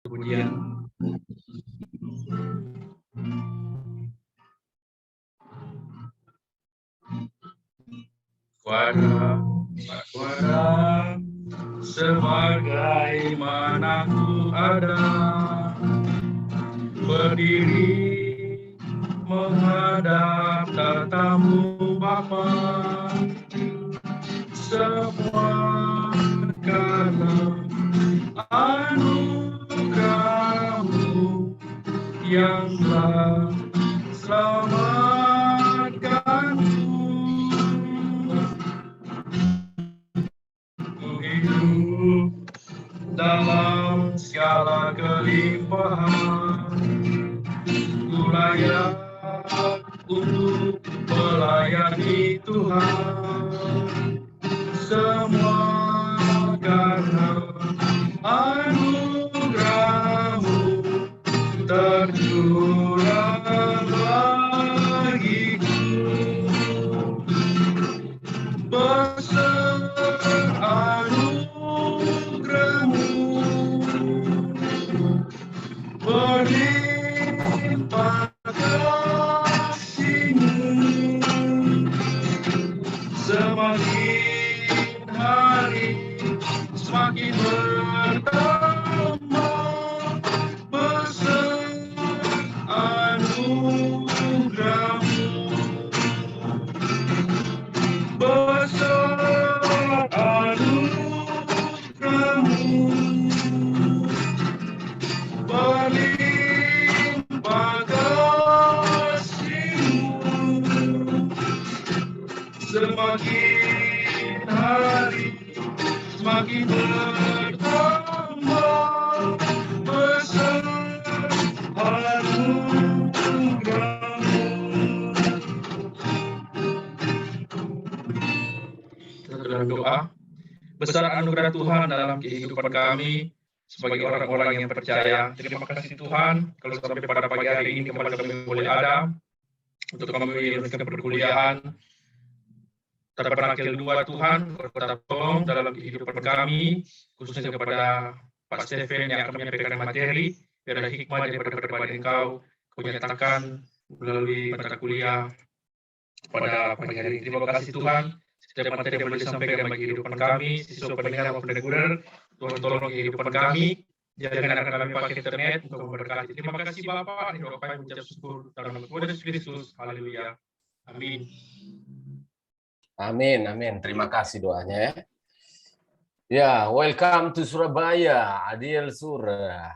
Kemudian kuada sebagaimana ku ada, berdiri menghadap tatamu Bapa, semua karena anugerah-Mu yang telah selamatkanku. Ku hidup dalam segala kelimpahan, ku layak untuk melayani Tuhan, semua karena anugerah-Mu tercurah bagiku. Besar anugerah-Mu, berlimpah kasih-Mu, semakin hari semakin bertambah. Besar anugerah-Mu, besar anugerah-Mu, berlimpah kasih-Mu, semakin hari semakin bertambah. Besar anugerah-Mu. Kita dalam doa. Besar anugerah Tuhan dalam kehidupan kami sebagai orang-orang yang percaya. Terima kasih Tuhan, kalau sampai pada pagi hari ini kembali kami boleh ada untuk kami melanjutkan perkuliahan. Tabernakel 2 Tuhan, tetap tolong dalam kehidupan kami, khususnya kepada Pak Stephen yang akan menyampaikan materi, biar ada hikmah daripada pribadi Engkau, Kau nyatakan melalui mata kuliah pada pagi hari ini. Terima kasih Tuhan, setiap materi yang boleh disampaikan bagi kehidupan kami, siswa pendengar maupun reguler, Tuhan tolong kehidupan kami, jangan akan kami pakai internet untuk memberkati. Terima kasih Bapak, dan doa kami mengucap syukur dalam nama Tuhan Yesus Kristus. Haleluya. Amin. Amin, amin. Terima kasih doanya ya. Ya, welcome to Surabaya, Adil Surah.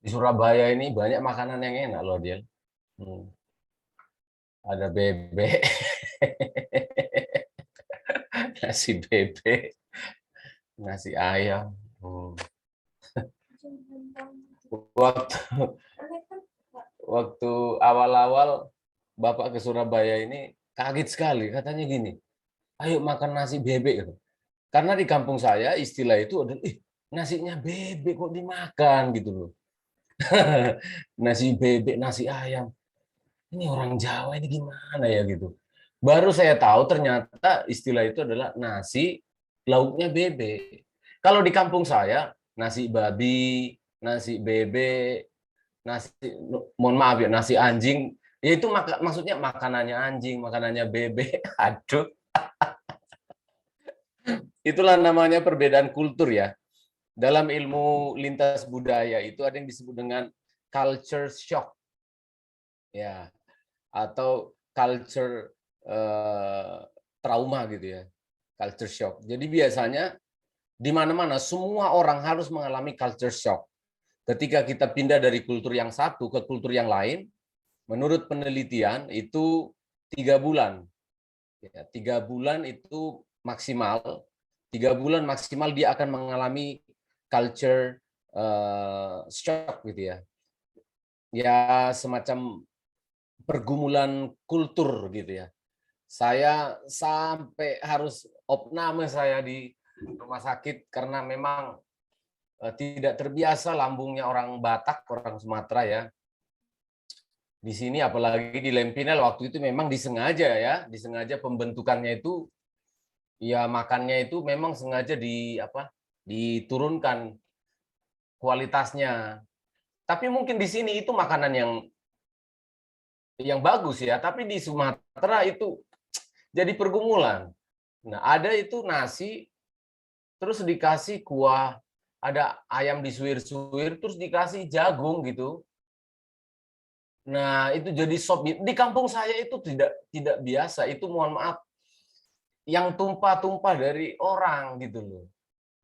Di Surabaya ini banyak makanan yang enak loh, Adil. Ada bebek, nasi bebek, nasi ayam. Waktu awal-awal Bapak ke Surabaya ini kaget sekali, katanya gini, ayo makan nasi bebek. Karena di kampung saya istilah itu adalah, nasinya bebek kok dimakan gitu loh. Nasi bebek, nasi ayam. Ini orang Jawa ini gimana ya gitu. Baru saya tahu ternyata istilah itu adalah nasi lauknya bebek. Kalau di kampung saya, nasi babi, nasi bebek, nasi, mohon maaf ya, nasi anjing, ya itu maksudnya makanannya anjing, makanannya bebek. Aduh. Itulah namanya perbedaan kultur ya. Dalam ilmu lintas budaya itu ada yang disebut dengan culture shock. Ya, atau culture trauma gitu ya. Culture shock. Jadi biasanya di mana-mana semua orang harus mengalami culture shock. Ketika kita pindah dari kultur yang satu ke kultur yang lain, menurut penelitian itu 3 bulan. Ya, 3 bulan itu maksimal. 3 bulan maksimal dia akan mengalami culture shock gitu ya. Ya semacam pergumulan kultur gitu ya. Saya sampai harus opname saya di rumah sakit karena memang tidak terbiasa lambungnya orang Batak, orang Sumatera ya. Di sini apalagi di Lempinel waktu itu memang disengaja ya, disengaja pembentukannya itu ya makannya itu memang sengaja diturunkan kualitasnya. Tapi mungkin di sini itu makanan yang bagus ya, tapi di Sumatera itu jadi pergumulan. Nah, ada itu nasi terus dikasih kuah, ada ayam disuir-suir terus dikasih jagung gitu. Nah, itu jadi sop. Di kampung saya itu tidak biasa. Itu mohon maaf yang tumpah-tumpah dari orang gitu loh.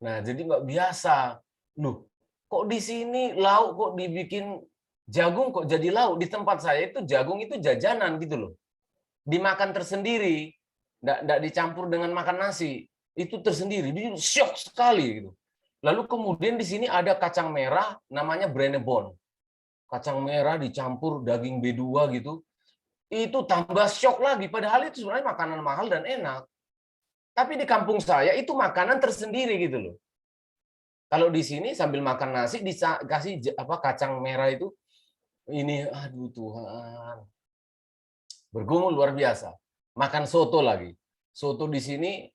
Nah, jadi nggak biasa. Loh, kok di sini lauk kok dibikin jagung kok jadi lauk? Di tempat saya itu jagung itu jajanan gitu loh. Dimakan tersendiri, nggak dicampur dengan makan nasi. Itu tersendiri. Dia syok sekali gitu. Lalu kemudian di sini ada kacang merah namanya Brenebon. Kacang merah dicampur daging B2 gitu. Itu tambah syok lagi. Padahal itu sebenarnya makanan mahal dan enak. Tapi di kampung saya itu makanan tersendiri gitu loh. Kalau di sini sambil makan nasi dikasih kacang merah itu, ini aduh Tuhan. Bergumul luar biasa. Makan soto lagi. Soto di sini,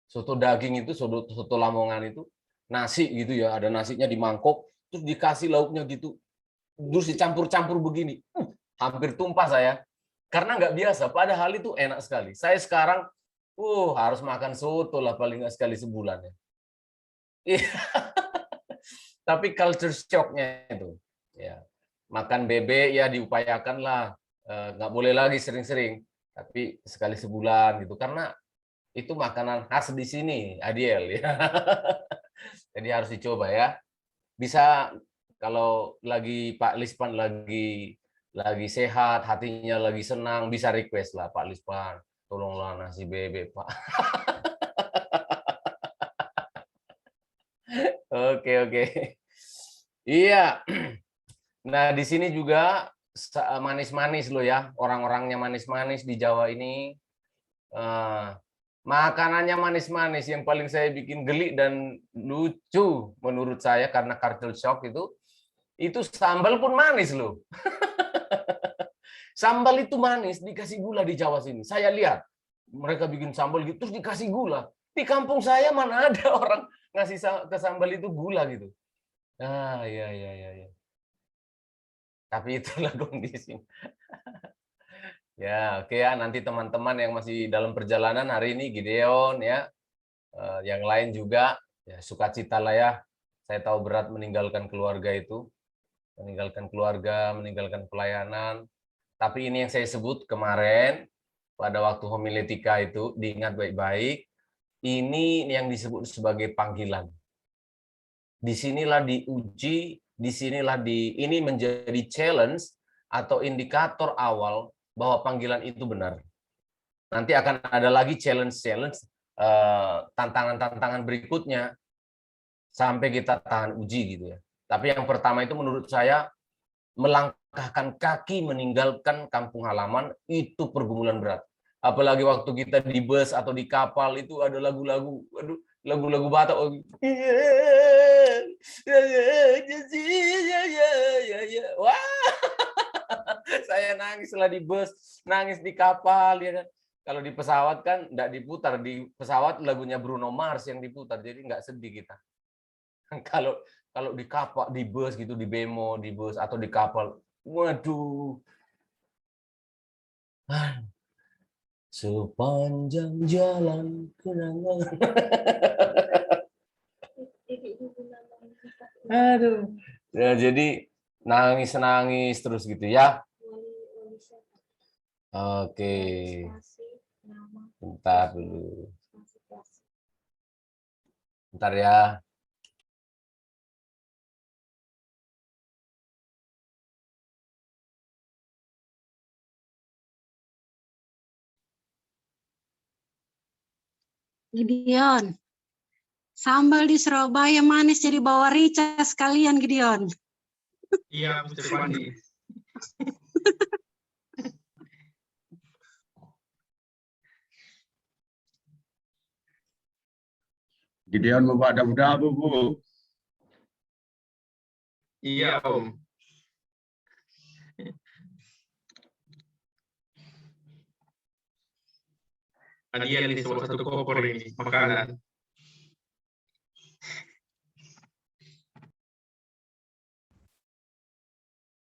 soto daging itu, soto Lamongan itu, nasi gitu ya, ada nasinya di mangkok, terus dikasih lauknya gitu, terus dicampur-campur begini. Hampir tumpah saya. Karena nggak biasa, padahal itu enak sekali. Saya sekarang, harus makan soto lah paling nggak sekali sebulan ya. Tapi culture shock-nya itu, ya makan bebek ya diupayakan lah, nggak boleh lagi sering-sering, tapi sekali sebulan gitu, karena itu makanan khas di sini, Adiel ya. Jadi harus dicoba ya. Bisa kalau lagi Pak Lispan lagi sehat, hatinya lagi senang, bisa request lah Pak Lispan, tolonglah nasi bebek Pak. Oke oke. Iya. Nah, di sini juga manis-manis loh ya, orang-orangnya manis-manis di Jawa ini. Eh, Makanannya manis-manis, yang paling saya bikin geli dan lucu menurut saya karena culture shock itu sambal pun manis loh. Sambal itu manis, dikasih gula di Jawa sini. Saya lihat mereka bikin sambal gitu, terus dikasih gula. Di kampung saya mana ada orang ngasih ke sambal itu gula gitu. Ah, iya, iya, iya. Iya. Tapi itulah kondisi. Ya, oke ya. Nanti teman-teman yang masih dalam perjalanan hari ini, Gideon ya, yang lain juga, ya sukacita lah ya. Saya tahu berat meninggalkan keluarga itu, meninggalkan pelayanan. Tapi ini yang saya sebut kemarin pada waktu homiletika itu, diingat baik-baik. Ini yang disebut sebagai panggilan. Disinilah diuji, ini menjadi challenge atau indikator awal bahwa panggilan itu benar. Nanti akan ada lagi challenge-challenge, tantangan-tantangan berikutnya sampai kita tahan uji gitu ya. Tapi yang pertama itu menurut saya melangkahkan kaki meninggalkan kampung halaman itu pergumulan berat. Apalagi waktu kita di bus atau di kapal itu ada lagu-lagu, lagu-lagu Batak. Wah, saya nangis lah di bus, nangis di kapal ya kan. Kalau di pesawat kan enggak diputar, di pesawat lagunya Bruno Mars yang diputar, jadi enggak sedih kita. Kalau kalau di kapal, di bus gitu, di bemo, di bus atau di kapal, waduh. Sepanjang jalan kenangan. Aduh. Ya, jadi nangis-nangis terus gitu ya. Oke. Bentar dulu. Bentar ya. Gideon, sambal di Surabaya manis jadi bawa rica sekalian, Gideon. Iya, Mr. Pandi. Gideon bawa dabu-dabu, Bu. Iya, Om. Adiel ini salah satu koper ini makanan.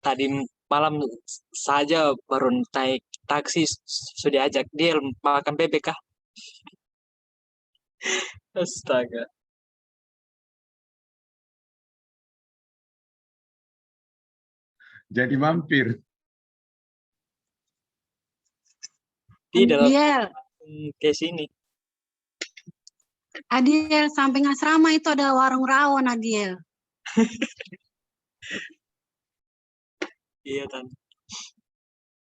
Tadi malam saja baru naik taksi sudah ajak dia makan bebek kah? Astaga. Jadi mampir. Tidak Adiel, ke sini. Adiel, samping asrama itu ada warung rawon, Adiel. Iya kan.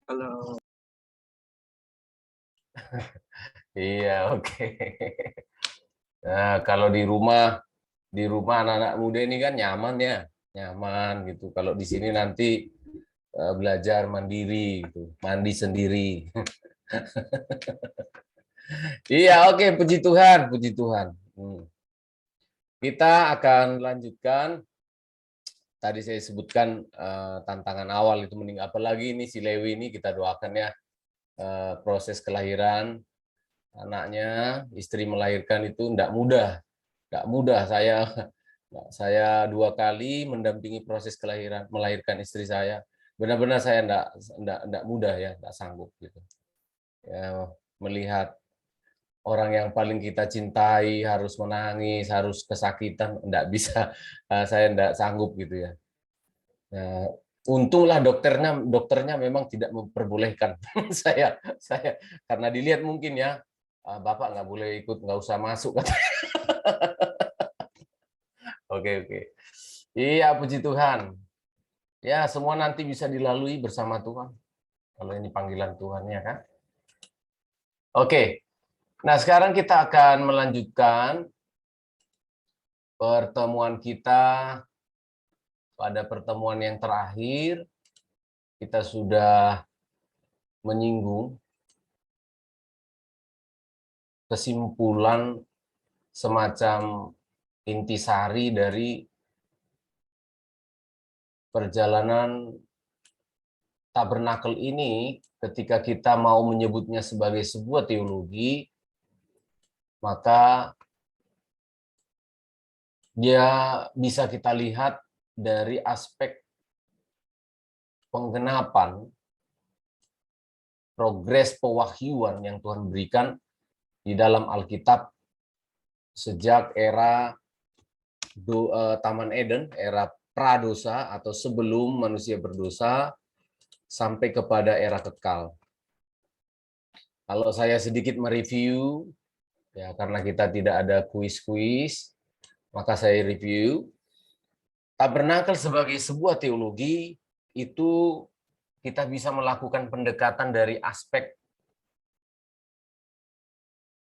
Kalau Iya, oke. Nah, kalau di rumah anak-anak muda ini kan nyaman ya, nyaman gitu. Kalau di sini nanti belajar mandiri gitu, mandi sendiri. Iya, oke, puji Tuhan, puji Tuhan. Kita akan lanjutkan. Tadi saya sebutkan tantangan awal itu mending, apalagi ini si Lewi ini kita doakan ya, proses kelahiran anaknya, istri melahirkan itu tidak mudah, saya 2 kali mendampingi proses kelahiran, melahirkan istri saya, benar-benar saya tidak mudah ya, tidak sanggup gitu ya, melihat orang yang paling kita cintai harus menangis, harus kesakitan, tidak bisa, saya tidak sanggup gitu ya. Nah, untunglah dokternya memang tidak memperbolehkan saya karena dilihat mungkin ya, Bapak nggak boleh ikut, nggak usah masuk. Oke. Iya, puji Tuhan. Ya, semua nanti bisa dilalui bersama Tuhan. Kalau ini panggilan Tuhan ya kan. Oke. Nah, sekarang kita akan melanjutkan pertemuan kita. Pada pertemuan yang terakhir, kita sudah menyinggung kesimpulan semacam intisari dari perjalanan tabernakel ini. Ketika kita mau menyebutnya sebagai sebuah teologi, maka dia bisa kita lihat dari aspek penggenapan progres pewahyuan yang Tuhan berikan di dalam Alkitab sejak era Taman Eden, era pradosa atau sebelum manusia berdosa, sampai kepada era kekal. Kalau saya sedikit mereview, ya karena kita tidak ada kuis-kuis, maka saya review. Tabernakel sebagai sebuah teologi itu kita bisa melakukan pendekatan dari aspek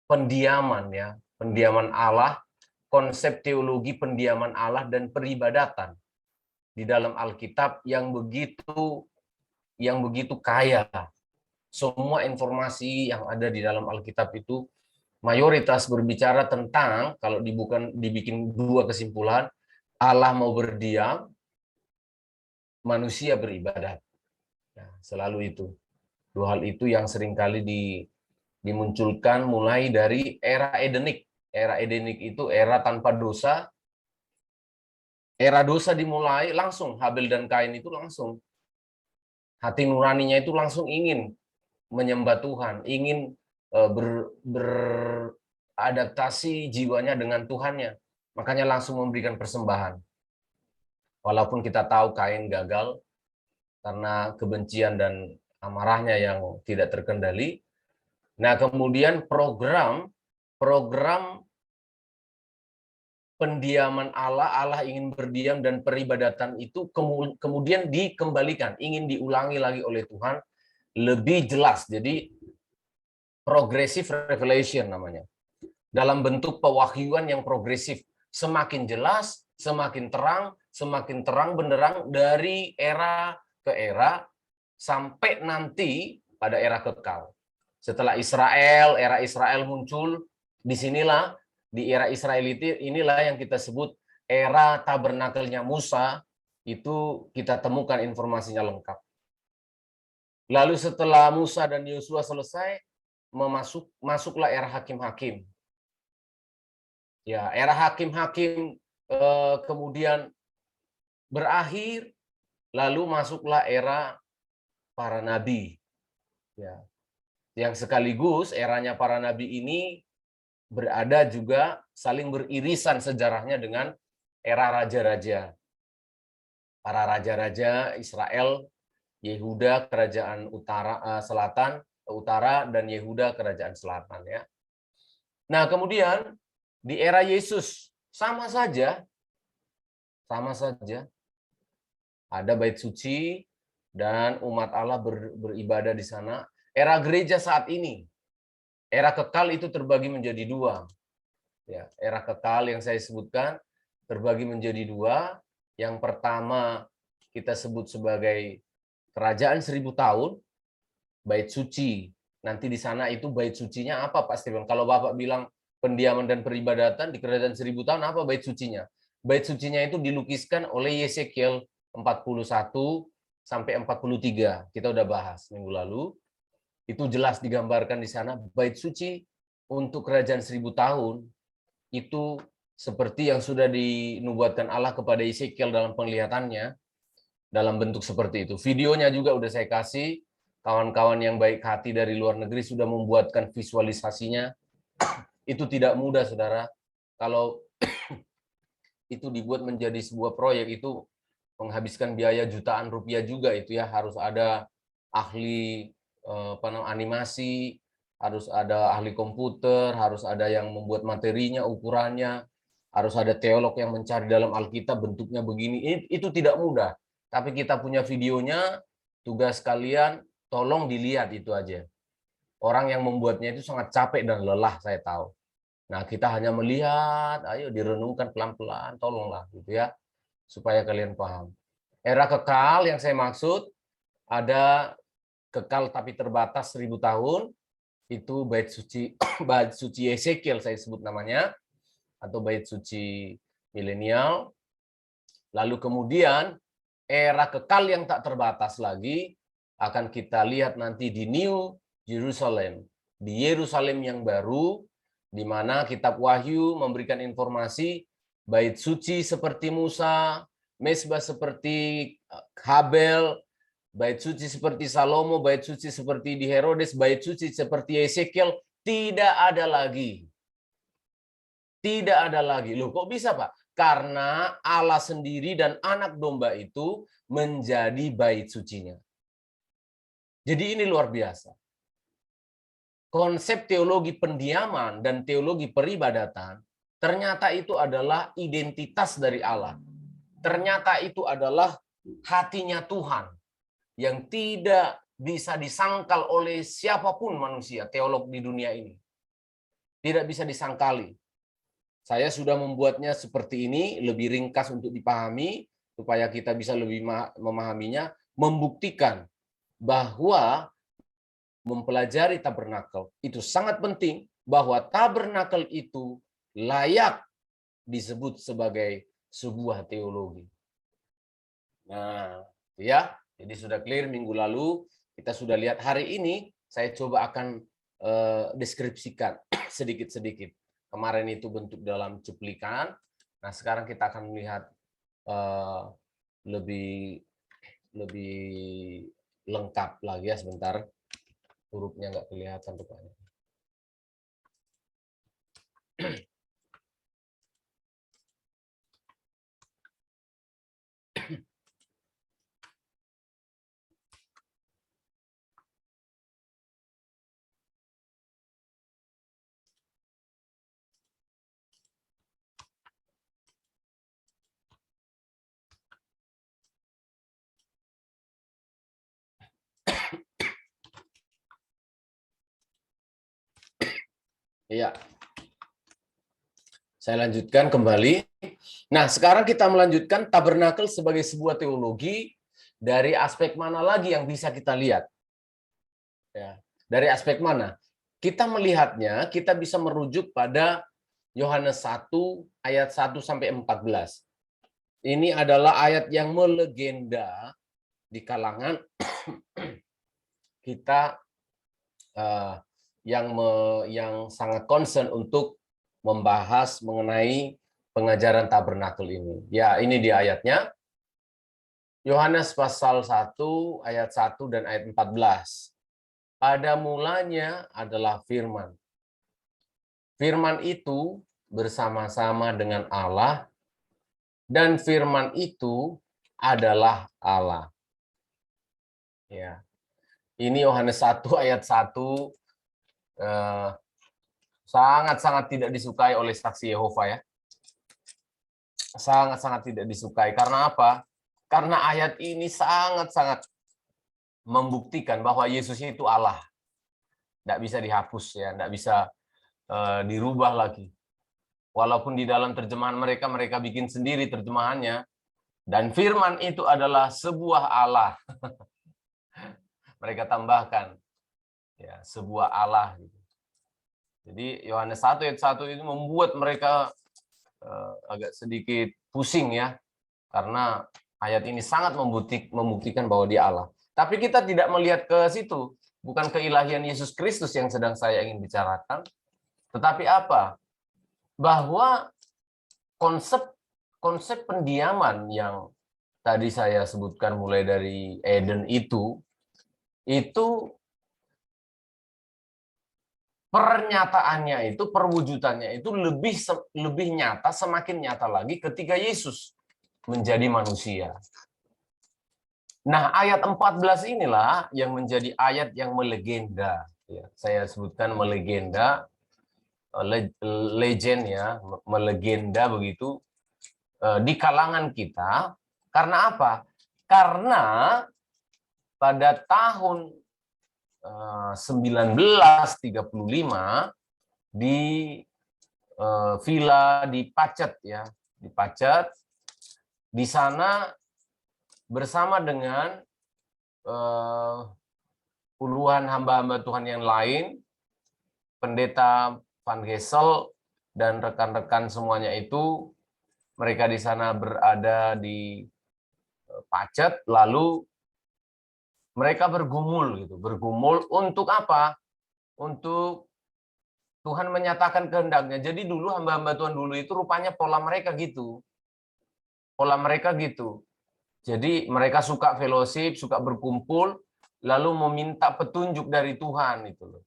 pendiaman ya, pendiaman Allah, konsep teologi pendiaman Allah dan peribadatan di dalam Alkitab yang begitu kaya. Semua informasi yang ada di dalam Alkitab itu mayoritas berbicara tentang, kalau dibikin 2 kesimpulan, Allah mau berdiam, manusia beribadat. Nah, selalu itu. 2 hal itu yang seringkali dimunculkan mulai dari era Edenik. Era Edenik itu era tanpa dosa. Era dosa dimulai langsung, Habel dan Kain itu langsung. Hati nuraninya itu langsung ingin menyembah Tuhan, ingin beradaptasi jiwanya dengan Tuhannya. Makanya langsung memberikan persembahan. Walaupun kita tahu Kain gagal karena kebencian dan amarahnya yang tidak terkendali. Nah, kemudian program pendiaman Allah ingin berdiam dan peribadatan itu kemudian dikembalikan, ingin diulangi lagi oleh Tuhan lebih jelas. Jadi progressive revelation namanya. Dalam bentuk pewahyuan yang progresif, semakin jelas, semakin terang benderang dari era ke era sampai nanti pada era kekal. Setelah era Israel muncul, disinilah di era Israel inilah yang kita sebut era tabernakelnya Musa, itu kita temukan informasinya lengkap. Lalu setelah Musa dan Yosua selesai, masuklah era hakim-hakim. Ya, era hakim-hakim kemudian berakhir, lalu masuklah era para nabi. Ya. Yang sekaligus eranya para nabi ini berada juga saling beririsan sejarahnya dengan era raja-raja. Para raja-raja Israel, Yehuda kerajaan utara dan Yehuda kerajaan selatan, ya. Nah, kemudian di era Yesus sama saja ada bait suci dan umat Allah beribadah di sana. Era gereja saat ini, era kekal itu terbagi menjadi dua. Ya, era kekal yang saya sebutkan terbagi menjadi dua. Yang pertama kita sebut sebagai kerajaan 1000 tahun, bait suci. Nanti di sana itu bait sucinya apa, Pak Steven? Kalau Bapak bilang pendiaman dan peribadatan di kerajaan 1000 tahun, apa bait sucinya? Bait sucinya itu dilukiskan oleh Yesekiel 41 sampai 43. Kita udah bahas minggu lalu. Itu jelas digambarkan di sana bait suci untuk kerajaan 1000 tahun itu seperti yang sudah dinubuatkan Allah kepada Yesekiel dalam penglihatannya dalam bentuk seperti itu. Videonya juga udah saya kasih. Kawan-kawan yang baik hati dari luar negeri sudah membuatkan visualisasinya. Itu tidak mudah, Saudara. Kalau itu dibuat menjadi sebuah proyek itu menghabiskan biaya jutaan rupiah juga itu, ya. Harus ada ahli animasi, harus ada ahli komputer, harus ada yang membuat materinya, ukurannya, harus ada teolog yang mencari dalam Alkitab bentuknya begini. Itu tidak mudah. Tapi kita punya videonya, tugas kalian tolong dilihat itu aja. Orang yang membuatnya itu sangat capek dan lelah, saya tahu. Nah, kita hanya melihat, ayo direnungkan pelan-pelan, tolonglah gitu, ya, supaya kalian paham. Era kekal yang saya maksud ada kekal tapi terbatas 1000 tahun, itu bait suci Yesekiel saya sebut namanya, atau bait suci milenial. Lalu kemudian era kekal yang tak terbatas lagi akan kita lihat nanti di New Jerusalem, di Yerusalem yang baru, di mana kitab Wahyu memberikan informasi bait suci seperti Musa, mezbah seperti Habel, bait suci seperti Salomo, bait suci seperti di Herodes, bait suci seperti Yesekiel tidak ada lagi. Tidak ada lagi. Loh, kok bisa, Pak? Karena Allah sendiri dan anak domba itu menjadi bait sucinya. Jadi ini luar biasa. Konsep teologi pendiaman dan teologi peribadatan ternyata itu adalah identitas dari Allah. Ternyata itu adalah hatinya Tuhan yang tidak bisa disangkal oleh siapapun manusia, teolog di dunia ini. Tidak bisa disangkali. Saya sudah membuatnya seperti ini, lebih ringkas untuk dipahami, supaya kita bisa lebih memahaminya, membuktikan bahwa mempelajari tabernakel itu sangat penting, bahwa tabernakel itu layak disebut sebagai sebuah teologi. Nah, ya. Jadi sudah clear minggu lalu, kita sudah lihat. Hari ini saya coba akan deskripsikan sedikit-sedikit. Kemarin itu bentuk dalam cuplikan. Nah, sekarang kita akan melihat lebih lengkap lagi, ya. Sebentar, hurufnya nggak kelihatan rupanya. Iya. Saya lanjutkan kembali. Nah, sekarang kita melanjutkan tabernakel sebagai sebuah teologi. Dari aspek mana lagi yang bisa kita lihat? Ya, dari aspek mana? Kita melihatnya, kita bisa merujuk pada Yohanes 1 ayat 1 sampai 14. Ini adalah ayat yang melegenda di kalangan kita yang sangat concern untuk membahas mengenai pengajaran tabernakel ini. Ya, ini di ayatnya. Yohanes pasal 1 ayat 1 dan ayat 14. Pada mulanya adalah firman. Firman itu bersama-sama dengan Allah, dan firman itu adalah Allah. Ya. Ini Yohanes 1 ayat 1 sangat-sangat tidak disukai oleh saksi Yehova ya. Sangat-sangat tidak disukai. Karena apa? Karena ayat ini sangat-sangat membuktikan bahwa Yesus itu Allah. Tidak bisa dihapus ya, tidak bisa dirubah lagi. Walaupun di dalam terjemahan mereka bikin sendiri terjemahannya. Dan firman itu adalah sebuah Allah. Mereka tambahkan ya, sebuah Allah. Jadi Yohanes 1 ayat 1 itu membuat mereka agak sedikit pusing ya. Karena ayat ini sangat membuktikan bahwa dia Allah. Tapi kita tidak melihat ke situ. Bukan keilahian Yesus Kristus yang sedang saya ingin bicarakan. Tetapi apa? Bahwa konsep pendiaman yang tadi saya sebutkan mulai dari Eden itu pernyataannya itu, perwujudannya itu lebih nyata, semakin nyata lagi ketika Yesus menjadi manusia. Nah, ayat 14 inilah yang menjadi ayat yang melegenda. Ya, saya sebutkan melegenda, legend ya, melegenda begitu di kalangan kita. Karena apa? Karena pada tahun 1935 di villa di Pacet ya, di Pacet. Di sana bersama dengan puluhan hamba-hamba Tuhan yang lain, pendeta Van Gessel dan rekan-rekan semuanya itu, mereka di sana berada di Pacet, lalu mereka bergumul untuk apa? Untuk Tuhan menyatakan kehendaknya. Jadi dulu hamba-hamba Tuhan dulu itu rupanya pola mereka gitu. Jadi mereka suka fellowship, suka berkumpul, lalu meminta petunjuk dari Tuhan itu loh.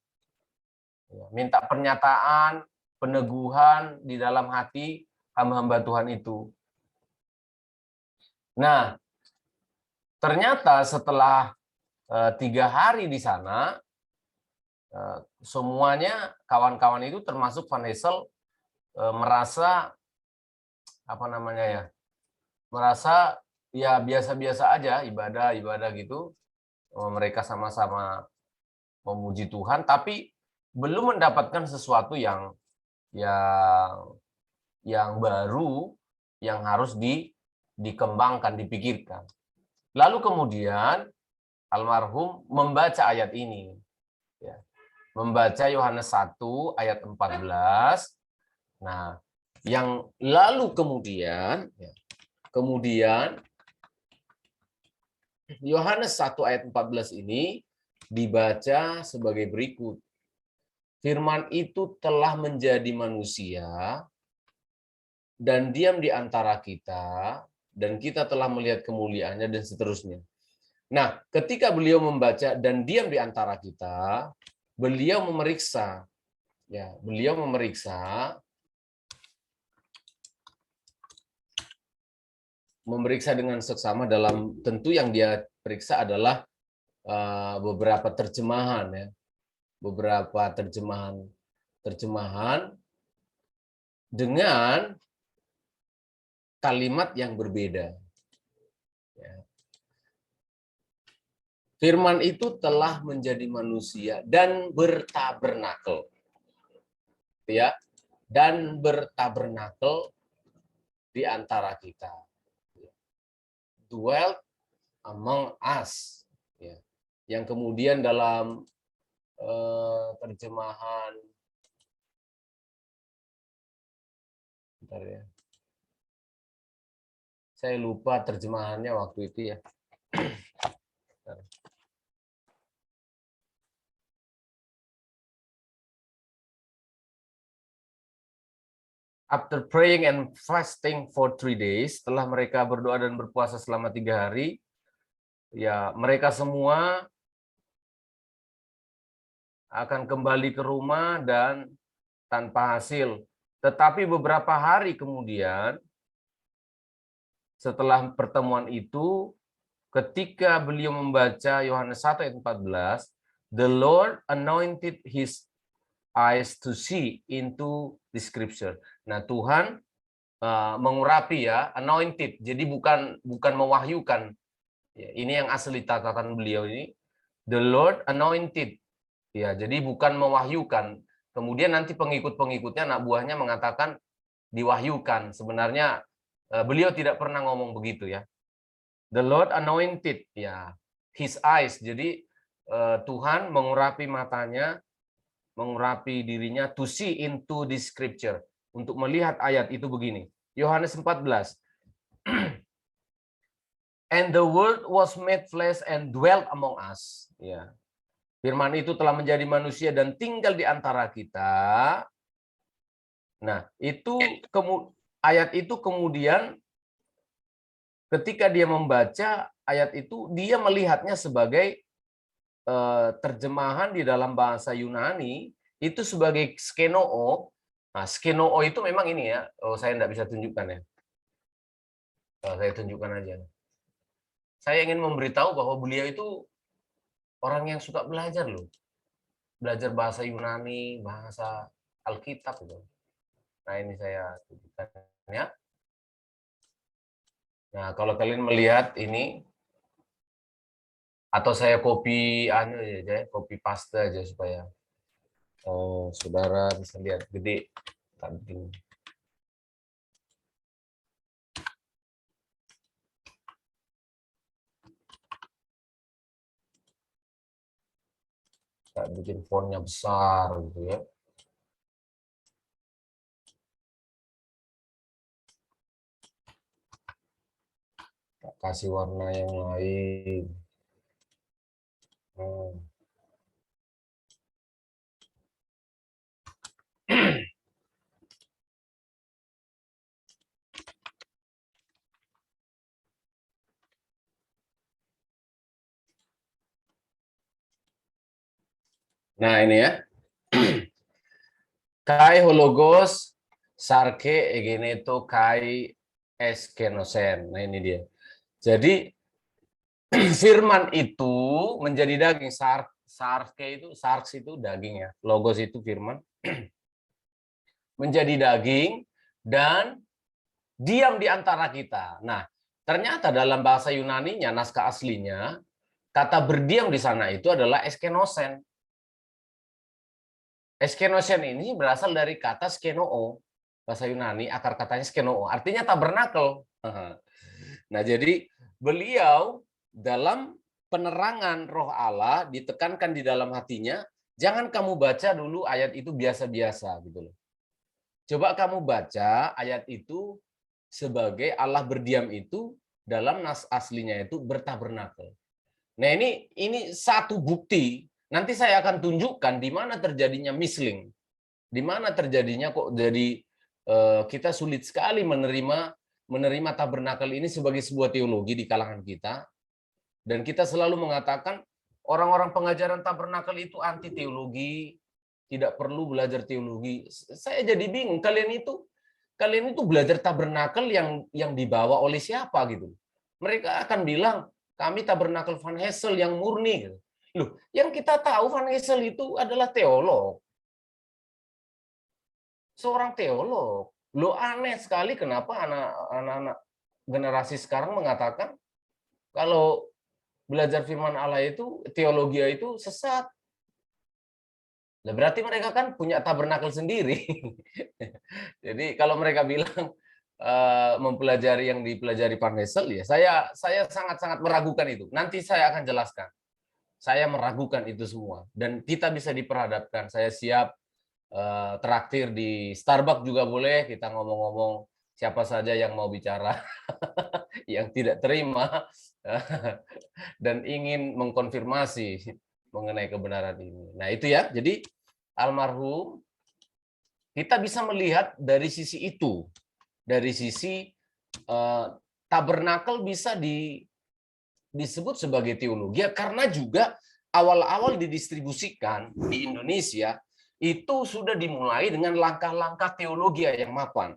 Minta pernyataan, peneguhan di dalam hati hamba-hamba Tuhan itu. Nah, ternyata setelah 3 hari di sana, semuanya kawan-kawan itu termasuk Van Hessel merasa merasa ya biasa-biasa aja, ibadah gitu. Mereka sama-sama memuji Tuhan, tapi belum mendapatkan sesuatu yang baru yang harus dikembangkan, dipikirkan. Lalu kemudian almarhum membaca ayat ini. Ya. Membaca Yohanes 1 ayat 14. Nah, yang lalu kemudian Yohanes 1 ayat 14 ini dibaca sebagai berikut. Firman itu telah menjadi manusia dan diam di antara kita, dan kita telah melihat kemuliaannya, dan seterusnya. Nah, ketika beliau membaca dan diam di antara kita, beliau memeriksa dengan seksama. Dalam tentu yang dia periksa adalah beberapa terjemahan ya, beberapa terjemahan dengan kalimat yang berbeda. Ya. Firman itu telah menjadi manusia dan bertabernakel, ya, dan bertabernakel di antara kita. Dwelt among us, ya. Yang kemudian dalam terjemahan, bentar ya, saya lupa terjemahannya waktu itu ya. After praying and fasting for 3 days, setelah mereka berdoa dan berpuasa selama 3 hari, ya mereka semua akan kembali ke rumah dan tanpa hasil. Tetapi beberapa hari kemudian, setelah pertemuan itu, ketika beliau membaca Yohanes 1 ayat 14, the Lord anointed his eyes to see into the scripture. Nah, Tuhan mengurapi ya, anointed. Jadi bukan mewahyukan. Ya, ini yang asli catatan beliau ini. The Lord anointed. Ya, jadi bukan mewahyukan. Kemudian nanti pengikut-pengikutnya, anak buahnya mengatakan diwahyukan. Sebenarnya beliau tidak pernah ngomong begitu ya. The Lord anointed, ya, his eyes. Jadi Tuhan mengurapi matanya, mengurapi dirinya to see into the scripture, untuk melihat ayat itu begini. Yohanes 14. And the word was made flesh and dwelt among us. Ya. Firman itu telah menjadi manusia dan tinggal di antara kita. Nah, itu ayat itu kemudian ketika dia membaca ayat itu, dia melihatnya sebagai terjemahan di dalam bahasa Yunani itu sebagai skenoo. Nah, skenoo itu memang ini ya. Oh, saya tidak bisa tunjukkan ya. Saya tunjukkan aja. Saya ingin memberitahu bahwa beliau itu orang yang suka belajar loh. Belajar bahasa Yunani, bahasa Alkitab gitu. Nah, ini saya tunjukkan ya. Nah, kalau kalian melihat ini, atau saya copy aja, copy paste aja supaya saudara bisa lihat gede. Tak bikin. Tak bikin fontnya besar gitu ya. Tak kasih warna yang lain. Nah, ini ya. Kai hologos sarke egeneto kai eskenosen. Nah, ini dia. Jadi firman itu menjadi daging. Sarks itu daging ya. Logos itu firman. Menjadi daging dan diam di antara kita. Nah, ternyata dalam bahasa Yunaninya, naskah aslinya, kata berdiam di sana itu adalah eskenosen. Eskenosen ini berasal dari kata skenoo. Bahasa Yunani, akar katanya skenoo. Artinya tabernakel. Nah, jadi beliau dalam penerangan roh Allah ditekankan di dalam hatinya, jangan kamu baca dulu ayat itu biasa-biasa gitu loh. Coba kamu baca ayat itu sebagai Allah berdiam itu dalam nas aslinya itu bertabernakel. Nah, ini satu bukti. Nanti saya akan tunjukkan di mana terjadinya misling. Di mana terjadinya kok jadi kita sulit sekali menerima tabernakel ini sebagai sebuah teologi di kalangan kita. Dan kita selalu mengatakan orang-orang pengajaran tabernakel itu anti teologi, tidak perlu belajar teologi. Saya jadi bingung, kalian itu belajar tabernakel yang dibawa oleh siapa gitu. Mereka akan bilang kami tabernakel Van Hessel yang murni gitu. Loh, yang kita tahu Van Hessel itu adalah teolog. Seorang teolog. Loh, aneh sekali kenapa anak-anak generasi sekarang mengatakan kalau belajar firman Allah itu teologi itu sesat. Nah, berarti mereka kan punya tabernakel sendiri. Jadi kalau mereka bilang mempelajari yang dipelajari Van Hessel, ya saya sangat-sangat meragukan itu. Nanti saya akan jelaskan. Saya meragukan itu semua. Dan kita bisa diperhadapkan. Saya siap traktir di Starbucks juga boleh. Kita ngomong-ngomong siapa saja yang mau bicara, yang tidak terima dan ingin mengkonfirmasi mengenai kebenaran ini. Nah, itu ya. Jadi almarhum kita bisa melihat dari sisi itu, dari sisi tabernakel bisa disebut sebagai teologi karena juga awal-awal didistribusikan di Indonesia itu sudah dimulai dengan langkah-langkah teologi yang mapan.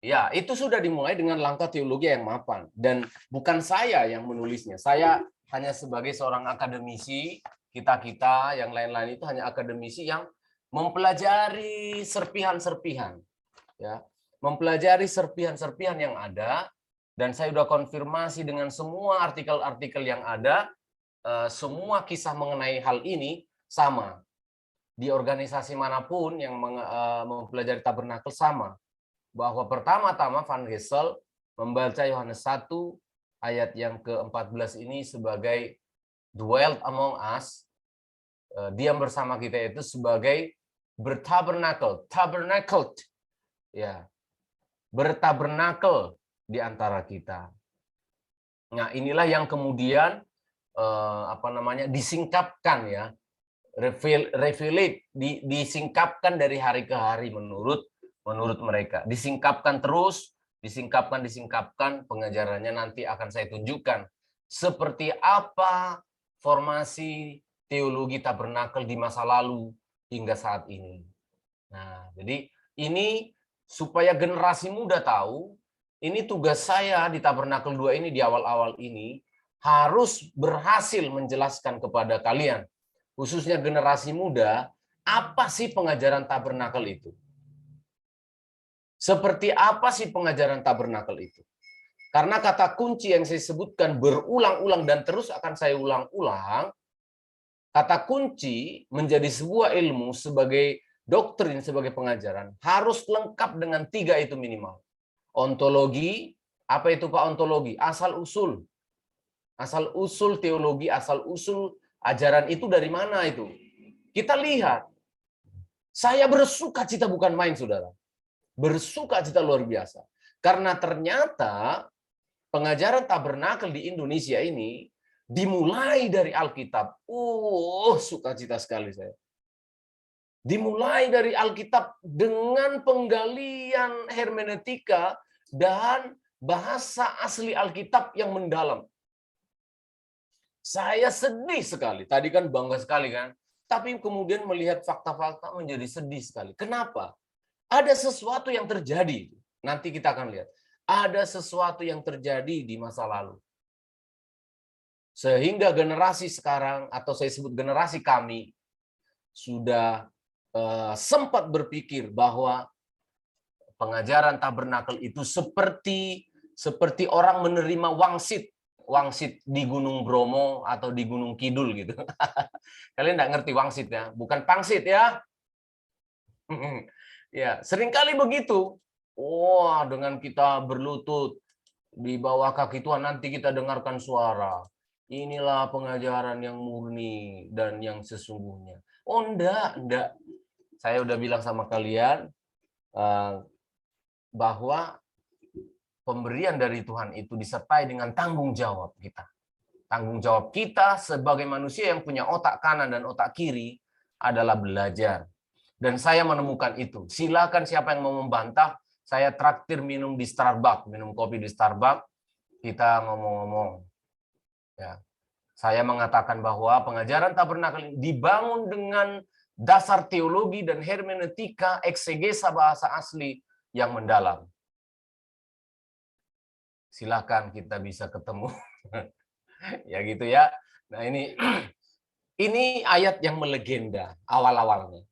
Ya, itu sudah dimulai dengan langkah teologi yang mapan. Dan bukan saya yang menulisnya. Saya hanya sebagai seorang akademisi, kita-kita, yang lain-lain itu hanya akademisi yang mempelajari serpihan-serpihan. Ya, mempelajari serpihan-serpihan yang ada. Dan saya sudah konfirmasi dengan semua artikel-artikel yang ada, semua kisah mengenai hal ini sama. Di organisasi manapun yang mempelajari tabernakel sama. Bahwa pertama-tama Van Gessel membaca Yohanes 1 ayat yang ke-14 ini sebagai dwelt among us, diam bersama kita itu sebagai bertabernakel, tabernacled, ya, bertabernakel di antara kita. Nah, inilah yang kemudian disingkapkan ya, revelate, disingkapkan dari hari ke hari menurut mereka. Disingkapkan terus, disingkapkan, pengajarannya nanti akan saya tunjukkan. Seperti apa formasi teologi tabernakel di masa lalu hingga saat ini. Nah, jadi ini supaya generasi muda tahu, ini tugas saya di Tabernakel 2 ini di awal-awal ini, harus berhasil menjelaskan kepada kalian, khususnya generasi muda, apa sih pengajaran tabernakel itu? Seperti apa sih pengajaran tabernakel itu? Karena kata kunci yang saya sebutkan berulang-ulang dan terus akan saya ulang-ulang, kata kunci menjadi sebuah ilmu sebagai doktrin, sebagai pengajaran, harus lengkap dengan 3 itu minimal. Ontologi, apa itu Pak ontologi? Asal-usul. Asal-usul teologi, asal-usul ajaran itu dari mana itu? Kita lihat. Saya bersuka cita bukan main, saudara. Bersuka cita luar biasa. Karena ternyata pengajaran tabernakel di Indonesia ini dimulai dari Alkitab. Sukacita sekali saya. Dimulai dari Alkitab dengan penggalian hermeneutika dan bahasa asli Alkitab yang mendalam. Saya sedih sekali. Tadi kan bangga sekali kan. Tapi kemudian melihat fakta-fakta menjadi sedih sekali. Kenapa? Ada sesuatu yang terjadi. Nanti kita akan lihat. Ada sesuatu yang terjadi di masa lalu. Sehingga generasi sekarang, atau saya sebut generasi kami, sudah sempat berpikir bahwa pengajaran tabernakel itu seperti orang menerima wangsit di Gunung Bromo atau di Gunung Kidul gitu. Kalian nggak ngerti wangsit ya, bukan pangsit ya. Ya, seringkali begitu. Wah, dengan kita berlutut di bawah kaki Tuhan nanti kita dengarkan suara. Inilah pengajaran yang murni dan yang sesungguhnya. Oh, enggak. Saya udah bilang sama kalian bahwa pemberian dari Tuhan itu disertai dengan tanggung jawab kita. Tanggung jawab kita sebagai manusia yang punya otak kanan dan otak kiri adalah belajar. Dan saya menemukan itu. Silakan siapa yang mau membantah, saya traktir minum di Starbucks, minum kopi di Starbucks, kita ngomong-ngomong. Ya. Saya mengatakan bahwa pengajaran tabernakel dibangun dengan dasar teologi dan hermeneutika, eksegesa bahasa asli yang mendalam. Silakan kita bisa ketemu. Ya gitu ya. Nah ini ayat yang melegenda awal-awalnya.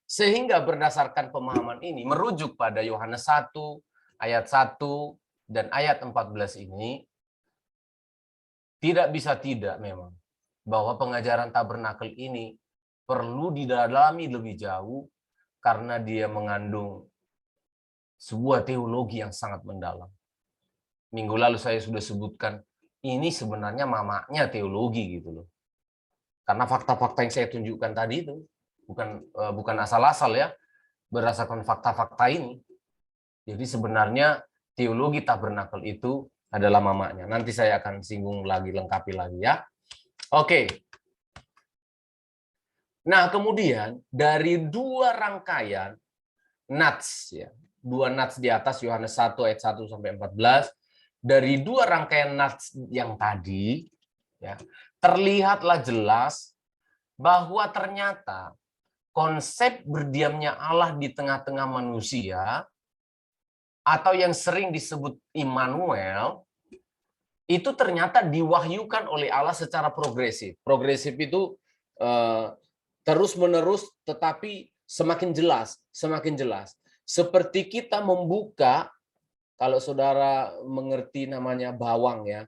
Sehingga berdasarkan pemahaman ini merujuk pada Yohanes 1 ayat 1 dan ayat 14 ini tidak bisa tidak memang bahwa pengajaran tabernakel ini perlu didalami lebih jauh karena dia mengandung sebuah teologi yang sangat mendalam. Minggu lalu saya sudah sebutkan ini sebenarnya mamanya teologi gitu loh. Karena fakta-fakta yang saya tunjukkan tadi itu bukan asal-asal ya, berdasarkan fakta-fakta ini. Jadi sebenarnya teologi tabernakel itu adalah mamanya. Nanti saya akan singgung lagi, lengkapi lagi ya. Oke. Nah, kemudian dari dua rangkaian nats, ya, dua nats di atas, Yohanes 1 ayat 1 sampai 14, dari dua rangkaian nats yang tadi, ya, terlihatlah jelas bahwa ternyata konsep berdiamnya Allah di tengah-tengah manusia, atau yang sering disebut Immanuel, itu ternyata diwahyukan oleh Allah secara progresif. Progresif itu terus-menerus, tetapi semakin jelas, semakin jelas. Seperti kita membuka, kalau saudara mengerti namanya bawang, ya.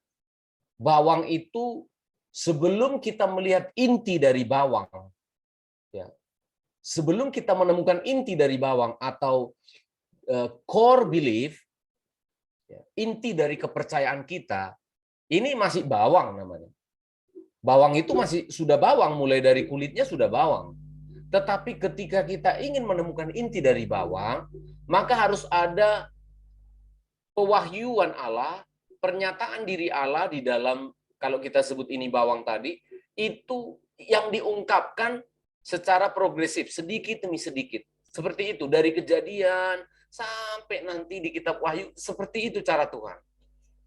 Bawang itu sebelum kita melihat inti dari bawang, ya. Sebelum kita menemukan inti dari bawang atau core belief, ya, inti dari kepercayaan kita, ini masih bawang namanya. Bawang itu masih sudah bawang, mulai dari kulitnya sudah bawang. Tetapi ketika kita ingin menemukan inti dari bawang, maka harus ada pewahyuan Allah, pernyataan diri Allah di dalam, kalau kita sebut ini bawang tadi, itu yang diungkapkan secara progresif, sedikit demi sedikit. Seperti itu, dari Kejadian sampai nanti di kitab Wahyu, seperti itu cara Tuhan.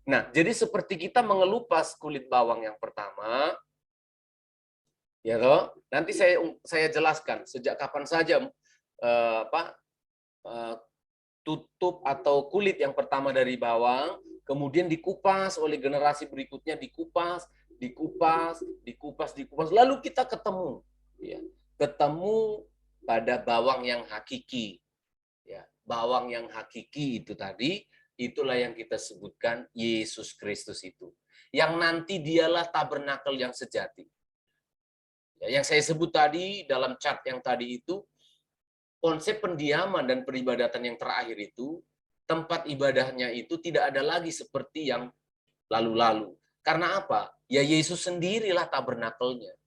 Nah, jadi seperti kita mengelupas kulit bawang yang pertama, ya toh. Nanti saya jelaskan sejak kapan saja tutup atau kulit yang pertama dari bawang, kemudian dikupas oleh generasi berikutnya, dikupas, lalu kita ketemu, ya, ketemu pada bawang yang hakiki, ya, bawang yang hakiki itu tadi. Itulah yang kita sebutkan Yesus Kristus itu. Yang nanti dialah tabernakel yang sejati. Ya, yang saya sebut tadi dalam chart yang tadi itu, konsep pendiaman dan peribadatan yang terakhir itu, tempat ibadahnya itu tidak ada lagi seperti yang lalu-lalu. Karena apa? Ya Yesus sendirilah tabernakelnya.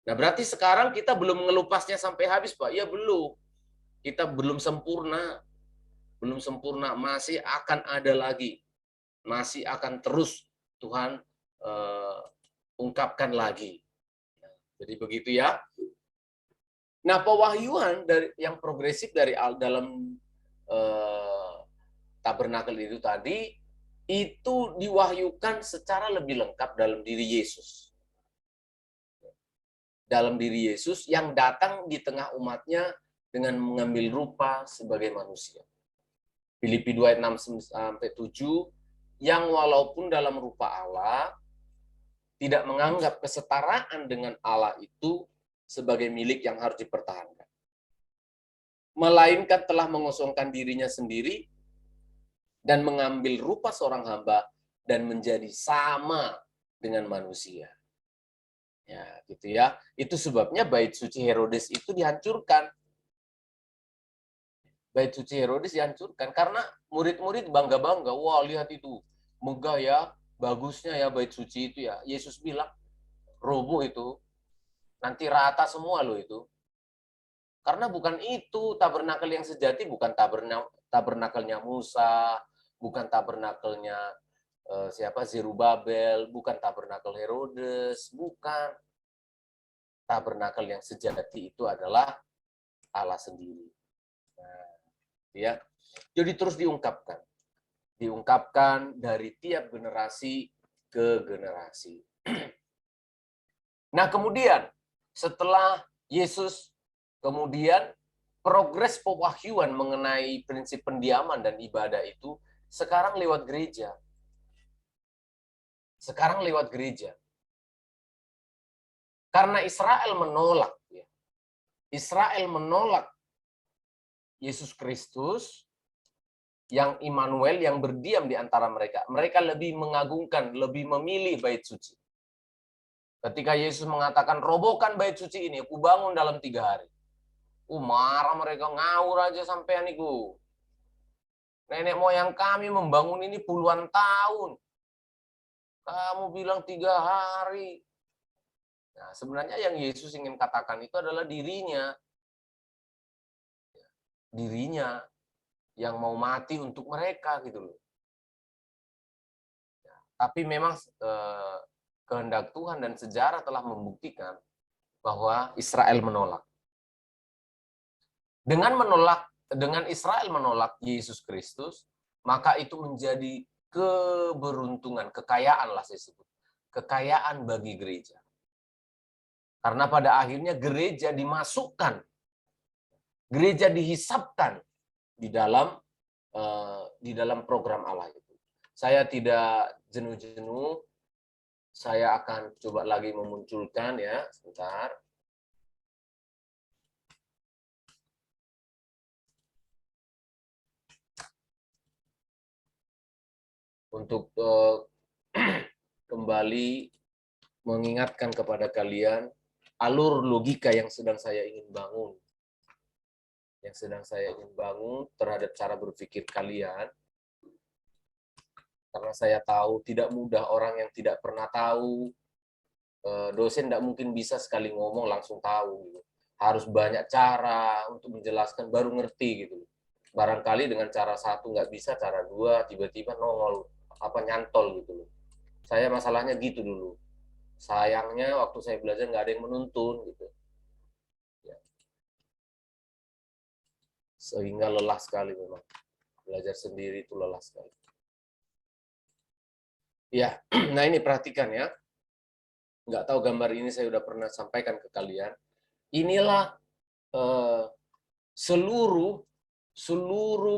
Nah, berarti sekarang kita belum mengelupasnya sampai habis, Pak. Ya belum. Kita belum sempurna. Belum sempurna, masih akan ada lagi, masih akan terus Tuhan ungkapkan lagi. Jadi begitu ya. Nah, pewahyuan dari yang progresif dari dalam tabernakel itu tadi, itu diwahyukan secara lebih lengkap dalam diri Yesus. Dalam diri Yesus yang datang di tengah umatnya dengan mengambil rupa sebagai manusia. Filipi 2 ayat 6-7, yang walaupun dalam rupa Allah, tidak menganggap kesetaraan dengan Allah itu sebagai milik yang harus dipertahankan. Melainkan telah mengosongkan dirinya sendiri dan mengambil rupa seorang hamba dan menjadi sama dengan manusia. Ya, gitu ya. Itu sebabnya bait suci Herodes itu dihancurkan. Bait suci Herodes dihancurkan karena murid-murid bangga-bangga. Wah, lihat itu. Megah ya, bagusnya ya bait suci itu ya. Yesus bilang, roboh itu. Nanti rata semua loh itu. Karena bukan itu tabernakel yang sejati, bukan tabernakelnya Musa, bukan tabernakelnya siapa Zerubabel, bukan tabernakel Herodes, bukan. Tabernakel yang sejati itu adalah Allah sendiri. Nah, ya. Jadi terus diungkapkan. Diungkapkan dari tiap generasi ke generasi. Nah, kemudian setelah Yesus, kemudian progres pewahyuan mengenai prinsip pendiaman dan ibadah itu sekarang lewat gereja. Sekarang lewat gereja. Karena Israel menolak, ya. Israel menolak Yesus Kristus yang Immanuel, yang berdiam di antara mereka. Mereka lebih mengagungkan, lebih memilih bait suci. Ketika Yesus mengatakan, robohkan bait suci ini, aku bangun dalam 3 hari. Marah mereka, ngawur aja sampean itu. Nenek moyang kami membangun ini puluhan tahun. Kamu bilang 3 hari. Nah, sebenarnya yang Yesus ingin katakan itu adalah dirinya. Dirinya yang mau mati untuk mereka gitu loh. Tapi memang kehendak Tuhan dan sejarah telah membuktikan bahwa Israel menolak. Dengan Israel menolak Yesus Kristus, maka itu menjadi keberuntungan, kekayaan lah saya sebut. Kekayaan bagi gereja. Karena pada akhirnya gereja dimasukkan, gereja dihisapkan di dalam program Allah itu. Saya tidak jenuh-jenuh, saya akan coba lagi memunculkan ya, sebentar. Untuk kembali mengingatkan kepada kalian alur logika yang sedang saya ingin bangun. Yang sedang saya ingin bangun terhadap cara berpikir kalian. Karena saya tahu tidak mudah orang yang tidak pernah tahu. Dosen tidak mungkin bisa sekali ngomong langsung tahu. Gitu. Harus banyak cara untuk menjelaskan baru ngerti gitu. Barangkali dengan cara satu nggak bisa, cara dua tiba-tiba nongol nyantol gitu loh. Saya masalahnya gitu dulu. Sayangnya waktu saya belajar nggak ada yang menuntun gitu. Ya. Sehingga lelah sekali memang. Belajar sendiri itu lelah sekali. Ya, nah ini perhatikan ya. Nggak tahu gambar ini saya udah pernah sampaikan ke kalian. Inilah seluruh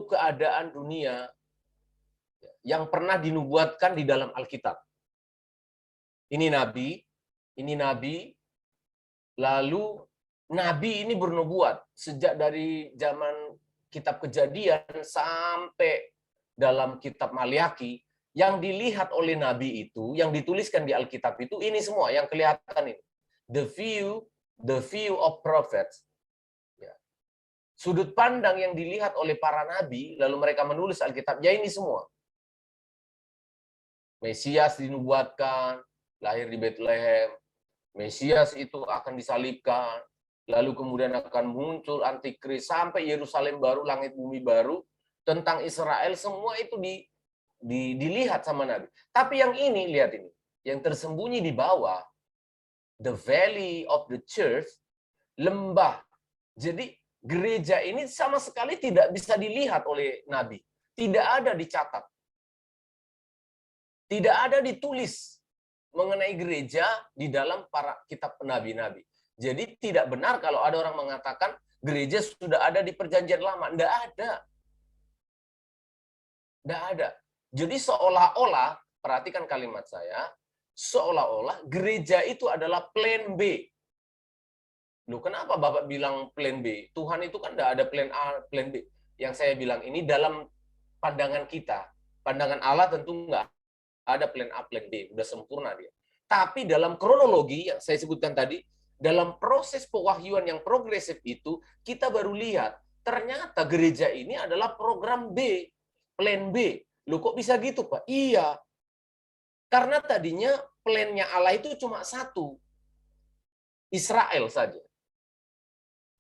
keadaan dunia yang pernah dinubuatkan di dalam Alkitab. Ini nabi, lalu nabi ini bernubuat sejak dari zaman kitab Kejadian sampai dalam kitab Maliaki. Yang dilihat oleh nabi itu, yang dituliskan di Alkitab itu, ini semua yang kelihatan ini. The view of prophets. Ya. Sudut pandang yang dilihat oleh para nabi, lalu mereka menulis Alkitab, ya ini semua. Mesias dinubuatkan, lahir di Bethlehem. Mesias itu akan disalibkan, lalu kemudian akan muncul antikris sampai Yerusalem baru, langit bumi baru. Tentang Israel semua itu dilihat sama Nabi. Tapi yang ini, lihat ini, yang tersembunyi di bawah, the valley of the church, lembah. Jadi gereja ini sama sekali tidak bisa dilihat oleh Nabi. Tidak ada dicatat. Tidak ada ditulis mengenai gereja di dalam para kitab nabi-nabi. Jadi tidak benar kalau ada orang mengatakan gereja sudah ada di perjanjian lama. Tidak ada. Tidak ada. Jadi seolah-olah, perhatikan kalimat saya, seolah-olah gereja itu adalah plan B. Loh, kenapa Bapak bilang plan B? Tuhan itu kan tidak ada plan A, plan B. Yang saya bilang ini dalam pandangan kita. Pandangan Allah tentu enggak ada plan A, plan B. Udah sempurna dia. Tapi dalam kronologi yang saya sebutkan tadi, dalam proses pewahyuan yang progresif itu, kita baru lihat, ternyata gereja ini adalah program B, plan B. Loh, kok bisa gitu, Pak? Iya. Karena tadinya plannya Allah itu cuma satu. Israel saja.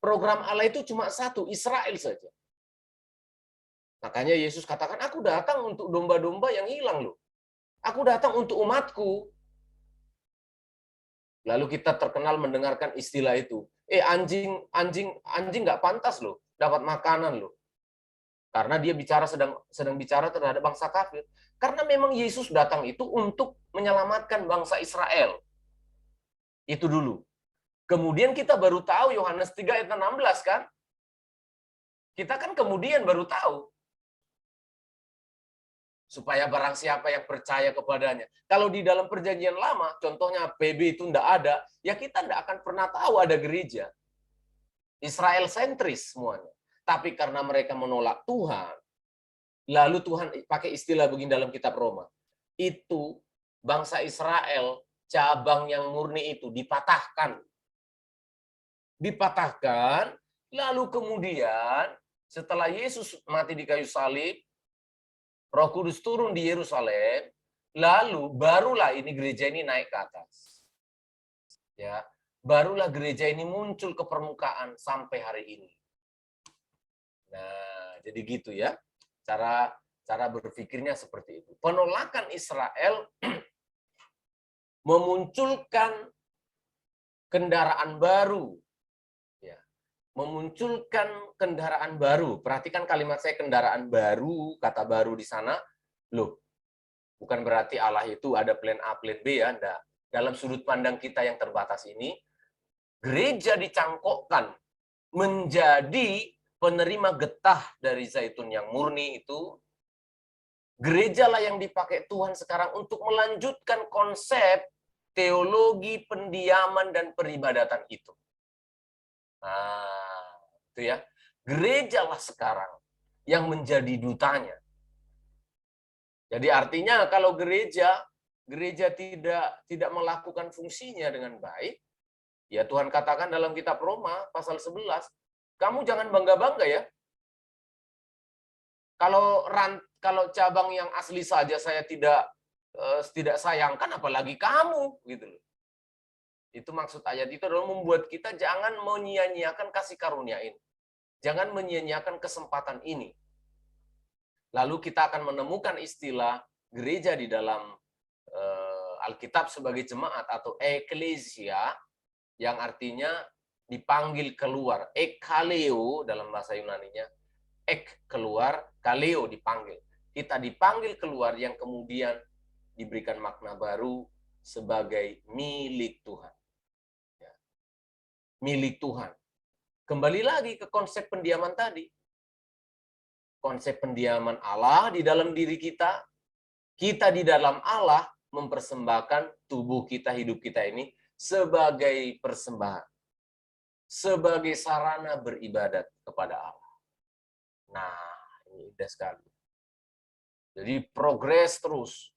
Program Allah itu cuma satu, Israel saja. Makanya Yesus katakan, aku datang untuk domba-domba yang hilang loh. Aku datang untuk umatku. Lalu kita terkenal mendengarkan istilah itu. Anjing nggak pantas loh, dapat makanan loh. Karena dia sedang bicara terhadap bangsa kafir. Karena memang Yesus datang itu untuk menyelamatkan bangsa Israel. Itu dulu. Kemudian kita baru tahu Yohanes 3 ayat 16 kan? Kita kan kemudian baru tahu. Supaya barang siapa yang percaya kepadanya. Kalau di dalam perjanjian lama, contohnya PB itu tidak ada, ya kita tidak akan pernah tahu ada gereja. Israel sentris semuanya. Tapi karena mereka menolak Tuhan, lalu Tuhan pakai istilah begini dalam kitab Roma. Itu bangsa Israel, cabang yang murni itu dipatahkan. Dipatahkan, lalu kemudian setelah Yesus mati di kayu salib, Roh Kudus turun di Yerusalem, lalu barulah ini gereja ini naik ke atas. Ya, barulah gereja ini muncul ke permukaan sampai hari ini. Nah, jadi gitu ya. Cara berpikirnya seperti itu. Penolakan Israel memunculkan kendaraan baru. Ya. Memunculkan kendaraan baru. Perhatikan kalimat saya kendaraan baru, kata baru di sana. Loh, bukan berarti Allah itu ada plan A, plan B ya. Enggak. Dalam sudut pandang kita yang terbatas ini, gereja dicangkokkan menjadi penerima getah dari zaitun yang murni itu. Gerejalah yang dipakai Tuhan sekarang untuk melanjutkan konsep teologi pendiaman dan peribadatan itu. Nah, itu ya. Gerejalah sekarang yang menjadi dutanya. Jadi artinya kalau gereja tidak melakukan fungsinya dengan baik, ya Tuhan katakan dalam kitab Roma pasal 11, kamu jangan bangga-bangga ya. Kalau cabang yang asli saja saya tidak sayangkan, apalagi kamu gitu loh. Itu maksud ayat itu adalah membuat kita jangan menyia-nyiakan kasih karunia ini. Jangan menyia-nyiakan kesempatan ini. Lalu kita akan menemukan istilah gereja di dalam Alkitab sebagai jemaat atau eklesia yang artinya dipanggil keluar. Ekaleo dalam bahasa Yunaninya. Keluar, kaleo dipanggil. Kita dipanggil keluar yang kemudian diberikan makna baru sebagai milik Tuhan. Ya. Milik Tuhan. Kembali lagi ke konsep pendiaman tadi. Konsep pendiaman Allah di dalam diri kita di dalam Allah mempersembahkan tubuh kita, hidup kita ini sebagai persembahan. Sebagai sarana beribadat kepada Allah. Nah, ini indah sekali. Jadi progres terus.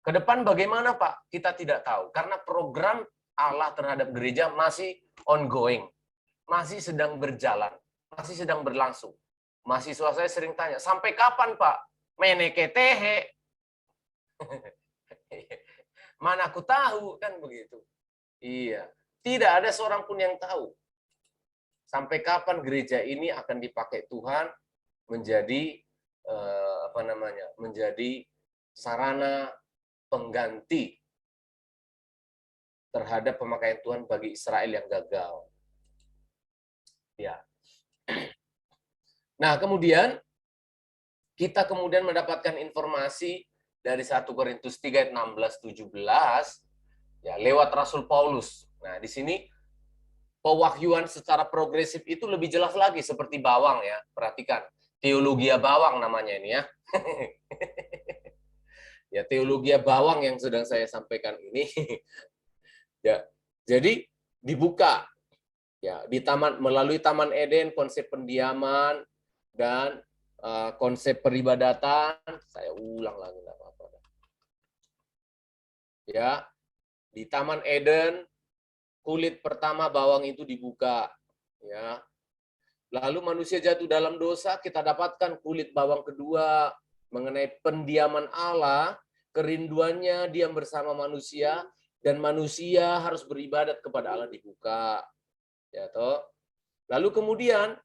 Ke depan bagaimana, Pak? Kita tidak tahu. Karena program Allah terhadap gereja masih ongoing. Masih sedang berjalan. Masih sedang berlangsung. Mahasiswa saya sering tanya, sampai kapan, Pak? Meneketehe. Mana aku tahu, kan begitu. Iya. Tidak ada seorang pun yang tahu. Sampai kapan gereja ini akan dipakai Tuhan menjadi menjadi sarana pengganti terhadap pemakaian Tuhan bagi Israel yang gagal. Ya. Nah, kemudian kita mendapatkan informasi dari 1 Korintus 3 ayat 16-17 ya lewat Rasul Paulus. Nah, di sini pewahyuan secara progresif itu lebih jelas lagi seperti bawang ya. Perhatikan, teologia bawang namanya ini ya. Ya, teologia bawang yang sedang saya sampaikan ini. Ya. Jadi dibuka ya di melalui Taman Eden konsep pendiaman dan konsep peribadatan. Saya ulang lagi enggak apa-apa. Ya. Di Taman Eden kulit pertama bawang itu dibuka, ya. Lalu manusia jatuh dalam dosa, kita dapatkan kulit bawang kedua mengenai pendiaman Allah, kerinduannya diam bersama manusia dan manusia harus beribadat kepada Allah dibuka, ya toh. Lalu kemudian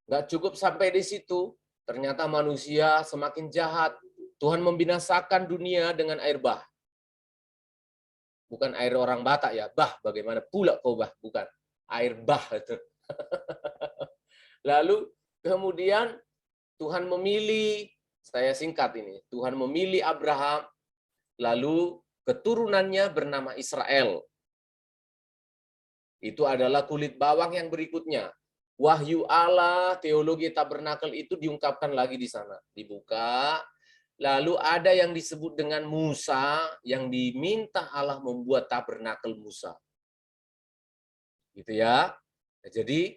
nggak cukup sampai di situ, ternyata manusia semakin jahat. Tuhan membinasakan dunia dengan air bah. Bukan air orang Batak ya, bah, bagaimana pula kau bah, bukan. Air bah itu. Lalu kemudian Tuhan memilih, saya singkat ini, Tuhan memilih Abraham, lalu keturunannya bernama Israel. Itu adalah kulit bawang yang berikutnya. Wahyu Allah, teologi tabernakel itu diungkapkan lagi di sana. Dibuka. Lalu ada yang disebut dengan Musa, yang diminta Allah membuat tabernakel Musa. Gitu ya. Jadi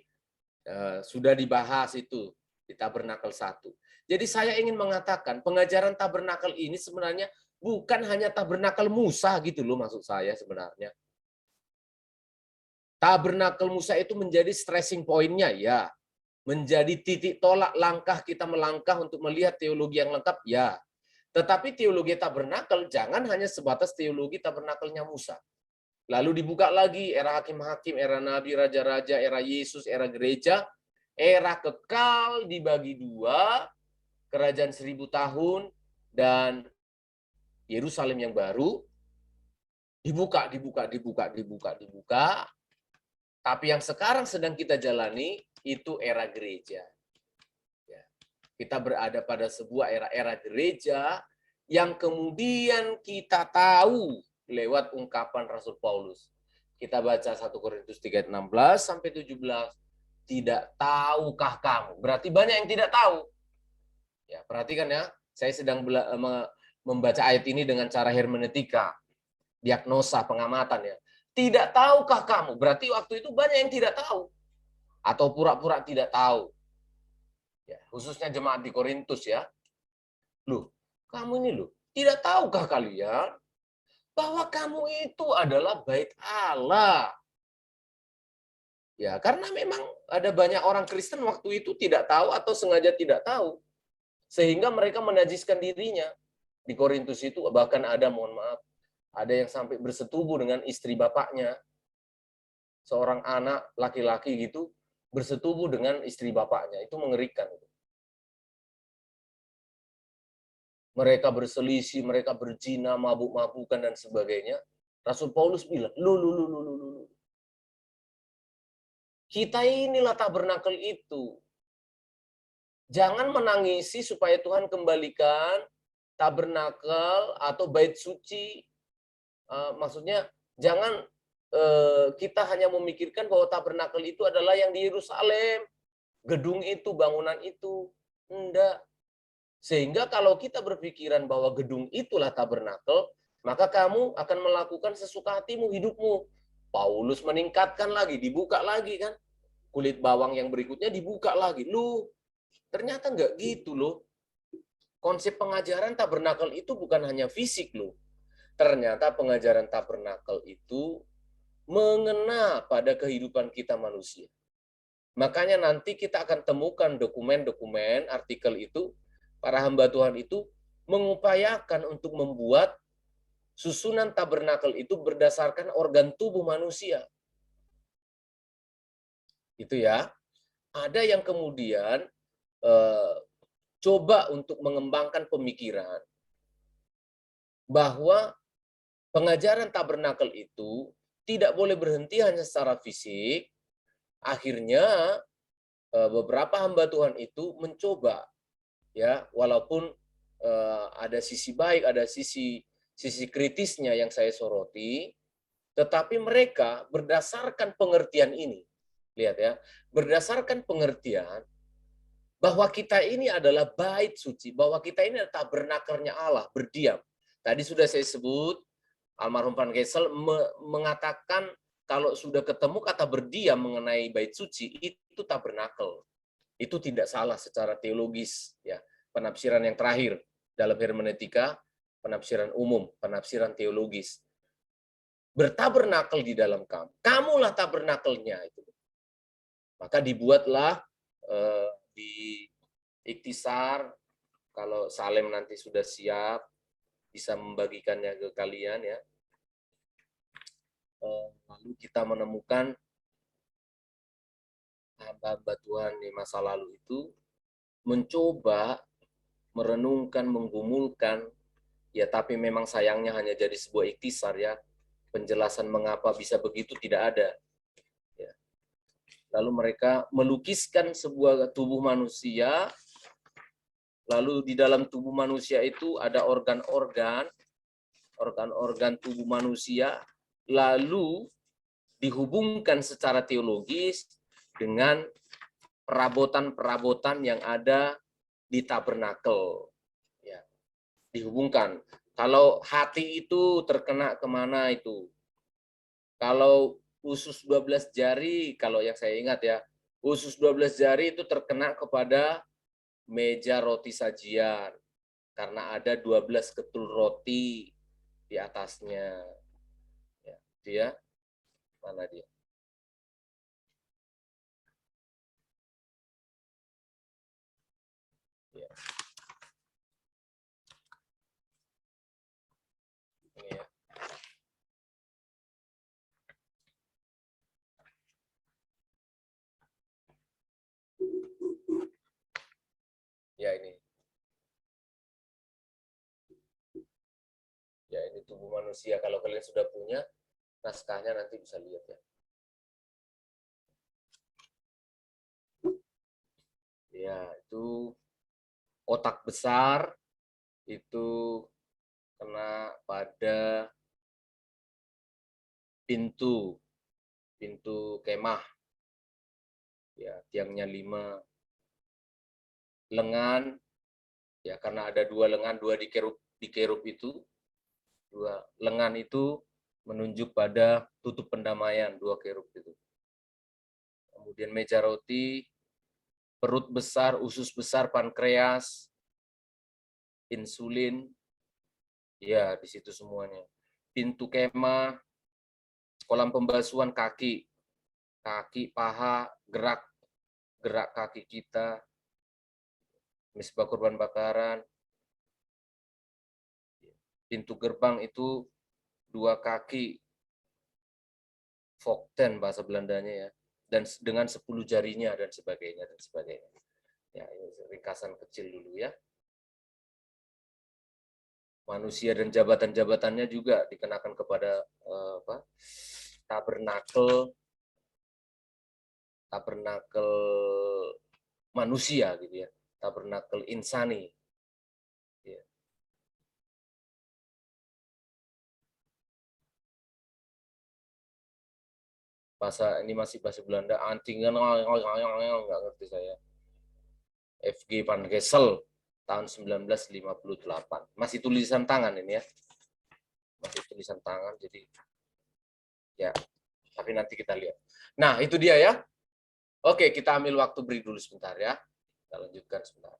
sudah dibahas itu di tabernakel 1. Jadi saya ingin mengatakan pengajaran tabernakel ini sebenarnya bukan hanya tabernakel Musa gitu loh maksud saya sebenarnya. Tabernakel Musa itu menjadi stressing point-nya ya. Menjadi titik tolak langkah kita melangkah untuk melihat teologi yang lengkap ya. Tetapi teologi tabernakel jangan hanya sebatas teologi tabernakelnya Musa. Lalu dibuka lagi era hakim-hakim, era nabi, raja-raja, era Yesus, era gereja, era kekal dibagi dua, kerajaan 1000 tahun dan Yerusalem yang baru. Dibuka. Tapi yang sekarang sedang kita jalani itu era gereja. Ya. Kita berada pada sebuah era gereja yang kemudian kita tahu lewat ungkapan Rasul Paulus. Kita baca 1 Korintus 3:16 sampai 17. Tidak tahukah kamu? Berarti banyak yang tidak tahu. Ya, perhatikan ya. Saya sedang membaca ayat ini dengan cara hermeneutika, diagnosa, pengamatan ya. Tidak tahukah kamu? Berarti waktu itu banyak yang tidak tahu atau pura-pura tidak tahu. Ya, khususnya jemaat di Korintus ya. Loh, kamu ini loh, tidak tahukah kalian bahwa kamu itu adalah bait Allah? Ya, karena memang ada banyak orang Kristen waktu itu tidak tahu atau sengaja tidak tahu. Sehingga mereka menajiskan dirinya. Di Korintus itu bahkan ada, mohon maaf, ada yang sampai bersetubuh dengan istri bapaknya. Seorang anak laki-laki gitu bersetubuh dengan istri bapaknya. Itu mengerikan. Mereka berselisih, mereka berzina, mabuk-mabukan dan sebagainya. Rasul Paulus bilang, lu. Kita inilah tabernakel itu. Jangan menangisi supaya Tuhan kembalikan tabernakel atau bait suci. Maksudnya jangan kita hanya memikirkan bahwa tabernakel itu adalah yang di Yerusalem. Gedung itu, bangunan itu. Enggak. Sehingga kalau kita berpikiran bahwa gedung itulah tabernakel, maka kamu akan melakukan sesuka hatimu, hidupmu. Paulus meningkatkan lagi, dibuka lagi kan. Kulit bawang yang berikutnya dibuka lagi. Ternyata enggak gitu loh. Konsep pengajaran tabernakel itu bukan hanya fisik loh. Ternyata pengajaran tabernakel itu mengena pada kehidupan kita manusia. Makanya nanti kita akan temukan dokumen-dokumen, artikel itu, para hamba Tuhan itu mengupayakan untuk membuat susunan tabernakel itu berdasarkan organ tubuh manusia. Itu ya. Ada yang kemudian coba untuk mengembangkan pemikiran bahwa pengajaran tabernakel itu tidak boleh berhenti hanya secara fisik. Akhirnya beberapa hamba Tuhan itu mencoba ya, walaupun ada sisi baik, ada sisi kritisnya yang saya soroti, tetapi mereka berdasarkan pengertian ini, lihat ya, berdasarkan pengertian bahwa kita ini adalah bait suci, bahwa kita ini adalah tabernakelnya Allah, berdiam. Tadi sudah saya sebut, almarhum Van Gessel mengatakan kalau sudah ketemu kata berdiam mengenai bait suci, itu tabernakel. Itu tidak salah secara teologis. Ya, penafsiran yang terakhir dalam hermeneutika, penafsiran umum, penafsiran teologis. Bertabernakel di dalam kamu. Kamulah tabernakelnya. Itu. Maka dibuatlah di Ikhtisar, kalau Salem nanti sudah siap, bisa membagikannya ke kalian ya. Lalu kita menemukan hamba-hamba Tuhan di masa lalu itu mencoba merenungkan, menggumulkan, ya tapi memang sayangnya hanya jadi sebuah ikhtisar ya. Penjelasan mengapa bisa begitu tidak ada. Ya. Lalu mereka melukiskan sebuah tubuh manusia, lalu di dalam tubuh manusia itu ada organ-organ tubuh manusia, lalu dihubungkan secara teologis dengan perabotan-perabotan yang ada di tabernakel. Ya, dihubungkan. Kalau hati itu terkena kemana itu? Kalau usus 12 jari, kalau yang saya ingat ya, usus 12 jari itu terkena kepada meja roti sajian. Karena ada 12 ketul roti di atasnya. Ya, dia mana dia? Ya. Ini ya. Ya ini. Ya ini tubuh tubuh manusia. Kalau kalian sudah punya naskahnya nanti bisa lihat ya. Ya, itu otak besar itu kena pada pintu kemah. Ya, tiangnya 5. Lengan, ya karena ada 2 lengan, 2 di kerub itu. 2 lengan itu menunjuk pada tutup pendamaian, 2 kerub itu. Kemudian meja roti, perut besar, usus besar, pankreas, insulin, ya di situ semuanya. Pintu kemah, kolam pembasuhan kaki, paha, gerak kaki kita, misbah kurban bakaran. Pintu gerbang itu 2 kaki, vokten bahasa Belandanya ya, dan dengan 10 jarinya dan sebagainya dan sebagainya. Ya, ini ringkasan kecil dulu ya. Manusia dan jabatan-jabatannya juga dikenakan kepada tabernakel manusia gitu ya, tabernakel insani. Ya. Ini masih bahasa Belanda, antingan nggak ngerti saya. F.G. van Gessel tahun 1958. Masih tulisan tangan ini ya. Masih tulisan tangan, jadi ya, tapi nanti kita lihat. Nah, itu dia ya. Oke, kita ambil waktu break dulu sebentar ya. Kita lanjutkan sebentar.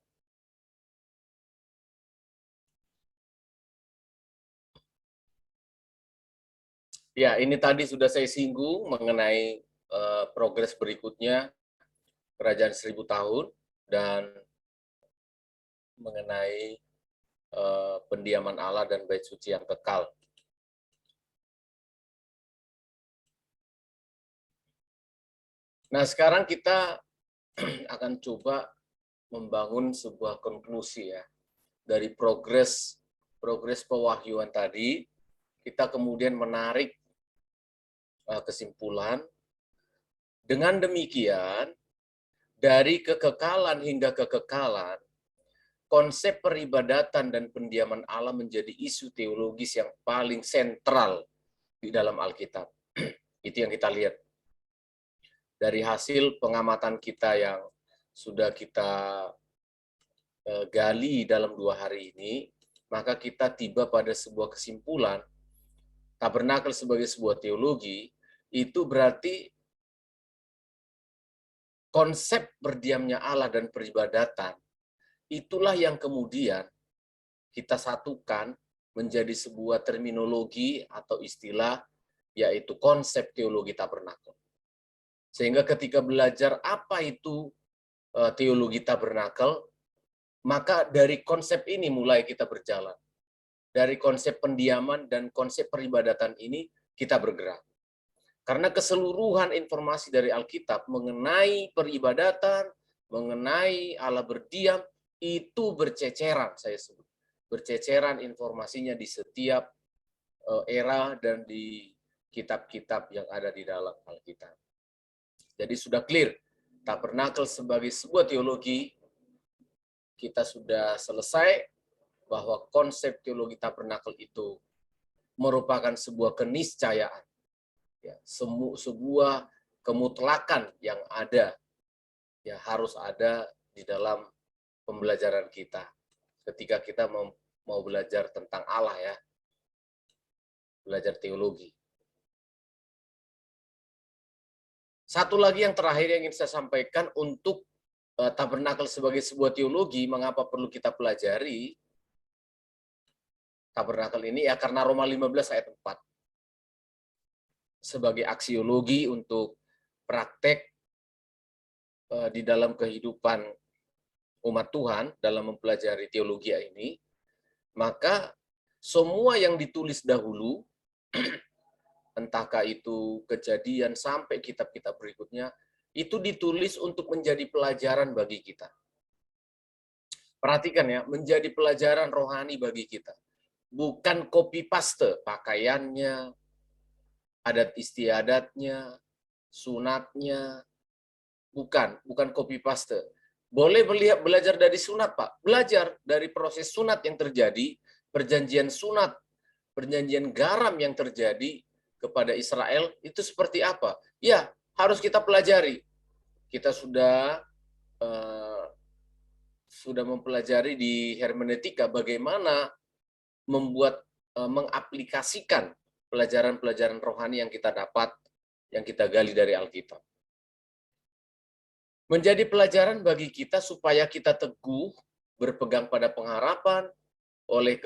Ya, ini tadi sudah saya singgung mengenai progres berikutnya Kerajaan 1000 tahun dan mengenai pendiaman Allah dan bait suci yang kekal. Nah, sekarang kita akan coba membangun sebuah konklusi ya. Dari progres pewahyuan tadi, kita kemudian menarik kesimpulan. Dengan demikian, dari kekekalan hingga kekekalan, konsep peribadatan dan pendiaman Allah menjadi isu teologis yang paling sentral di dalam Alkitab. Itu yang kita lihat. Dari hasil pengamatan kita yang sudah kita gali dalam 2 hari ini, maka kita tiba pada sebuah kesimpulan, tabernakel sebagai sebuah teologi, itu berarti konsep berdiamnya Allah dan peribadatan, itulah yang kemudian kita satukan menjadi sebuah terminologi atau istilah, yaitu konsep teologi tabernakel. Sehingga ketika belajar apa itu teologi tabernakel, maka dari konsep ini mulai kita berjalan. Dari konsep pendiaman dan konsep peribadatan ini kita bergerak. Karena keseluruhan informasi dari Alkitab mengenai peribadatan, mengenai Allah berdiam, itu berceceran, saya sebut. Berceceran informasinya di setiap era dan di kitab-kitab yang ada di dalam Alkitab. Jadi sudah clear, tabernakel sebagai sebuah teologi, kita sudah selesai bahwa konsep teologi tabernakel itu merupakan sebuah keniscayaan, ya, sebuah kemutlakan yang ada, ya harus ada di dalam pembelajaran kita. Ketika kita mau belajar tentang Allah ya, belajar teologi. Satu lagi yang terakhir yang ingin saya sampaikan untuk tabernakel sebagai sebuah teologi, mengapa perlu kita pelajari tabernakel ini ya, karena Roma 15 ayat 4 sebagai aksiologi untuk praktek di dalam kehidupan umat Tuhan dalam mempelajari teologi ini, maka semua yang ditulis dahulu, entahkah itu Kejadian sampai kitab-kitab berikutnya, itu ditulis untuk menjadi pelajaran bagi kita. Perhatikan ya, menjadi pelajaran rohani bagi kita. bukan copy paste pakaiannya, adat istiadatnya, sunatnya, bukan copy paste. Boleh belajar dari sunat, Pak. Belajar dari proses sunat yang terjadi, perjanjian sunat, perjanjian garam yang terjadi kepada Israel itu seperti apa? Ya, harus kita pelajari. Kita sudah mempelajari di hermeneutika bagaimana mengaplikasikan pelajaran-pelajaran rohani yang kita dapat, yang kita gali dari Alkitab. Menjadi pelajaran bagi kita supaya kita teguh berpegang pada pengharapan oleh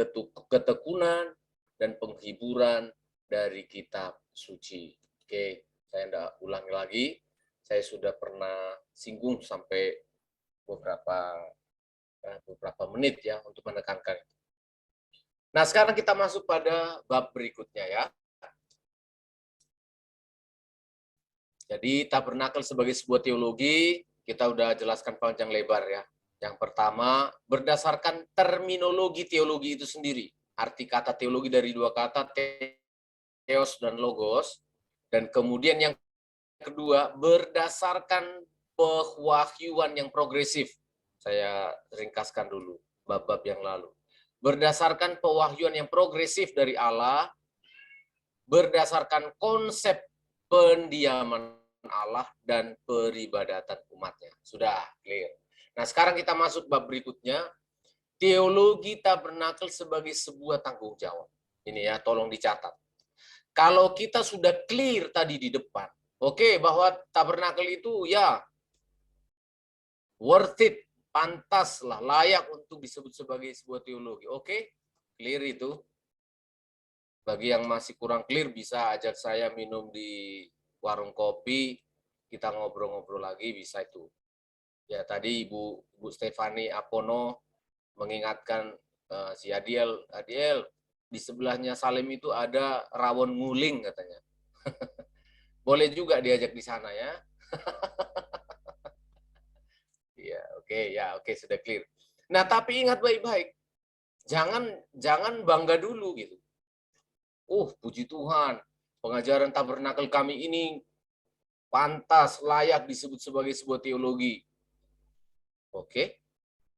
ketekunan dan penghiburan dari kitab suci. Oke, saya tidak ulangi lagi. Saya sudah pernah singgung sampai beberapa menit ya untuk menekankan itu. Nah, sekarang kita masuk pada bab berikutnya ya. Jadi tabernakel sebagai sebuah teologi, kita udah jelaskan panjang lebar ya. Yang pertama, berdasarkan terminologi teologi itu sendiri. Arti kata teologi dari dua kata, theos dan logos. Dan kemudian yang kedua, berdasarkan pewahyuan yang progresif. Saya ringkaskan dulu bab-bab yang lalu. Berdasarkan pewahyuan yang progresif dari Allah, berdasarkan konsep pendiaman Allah dan peribadatan umatnya. Sudah clear. Nah, sekarang kita masuk bab berikutnya. Teologi tabernakel sebagai sebuah tanggung jawab. Ini ya, tolong dicatat. Kalau kita sudah clear tadi di depan, oke, bahwa tabernakel itu ya worth it, pantas lah, layak untuk disebut sebagai sebuah teologi. Oke, clear itu. Bagi yang masih kurang clear, bisa ajak saya minum di warung kopi, kita ngobrol-ngobrol lagi, bisa itu. Ya, tadi Ibu Stefani Apono mengingatkan si Adiel, di sebelahnya Salim itu ada rawon nguling katanya. Boleh juga diajak di sana ya. Ya, oke, sudah clear. Nah, tapi ingat baik-baik. Jangan bangga dulu gitu. Puji Tuhan, pengajaran tabernakel kami ini pantas, layak disebut sebagai sebuah teologi. Oke,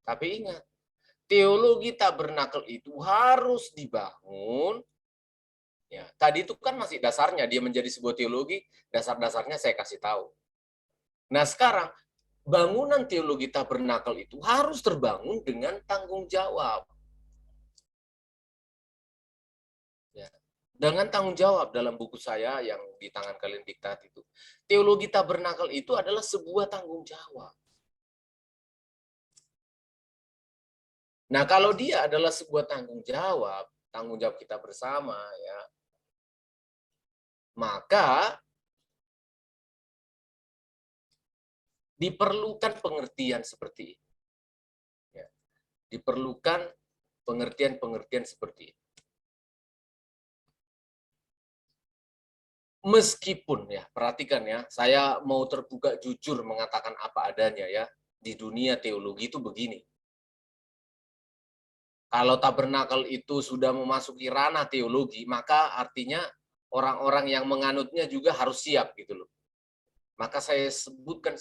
tapi ingat, teologi tabernakel itu harus dibangun. Ya, tadi itu kan masih dasarnya, dia menjadi sebuah teologi, dasar-dasarnya saya kasih tahu. Nah, sekarang, bangunan teologi tabernakel itu harus terbangun dengan tanggung jawab. Ya. Dengan tanggung jawab dalam buku saya yang di tangan kalian diktat itu. Teologi tabernakel itu adalah sebuah tanggung jawab. Nah, kalau dia adalah sebuah tanggung jawab kita bersama ya, maka diperlukan pengertian seperti ini. Ya. Diperlukan pengertian-pengertian seperti ini. Meskipun ya, perhatikan ya, saya mau terbuka jujur mengatakan apa adanya ya, di dunia teologi itu begini. Kalau tabernakel itu sudah memasuki ranah teologi, maka artinya orang-orang yang menganutnya juga harus siap gitu loh. Maka saya sebutkan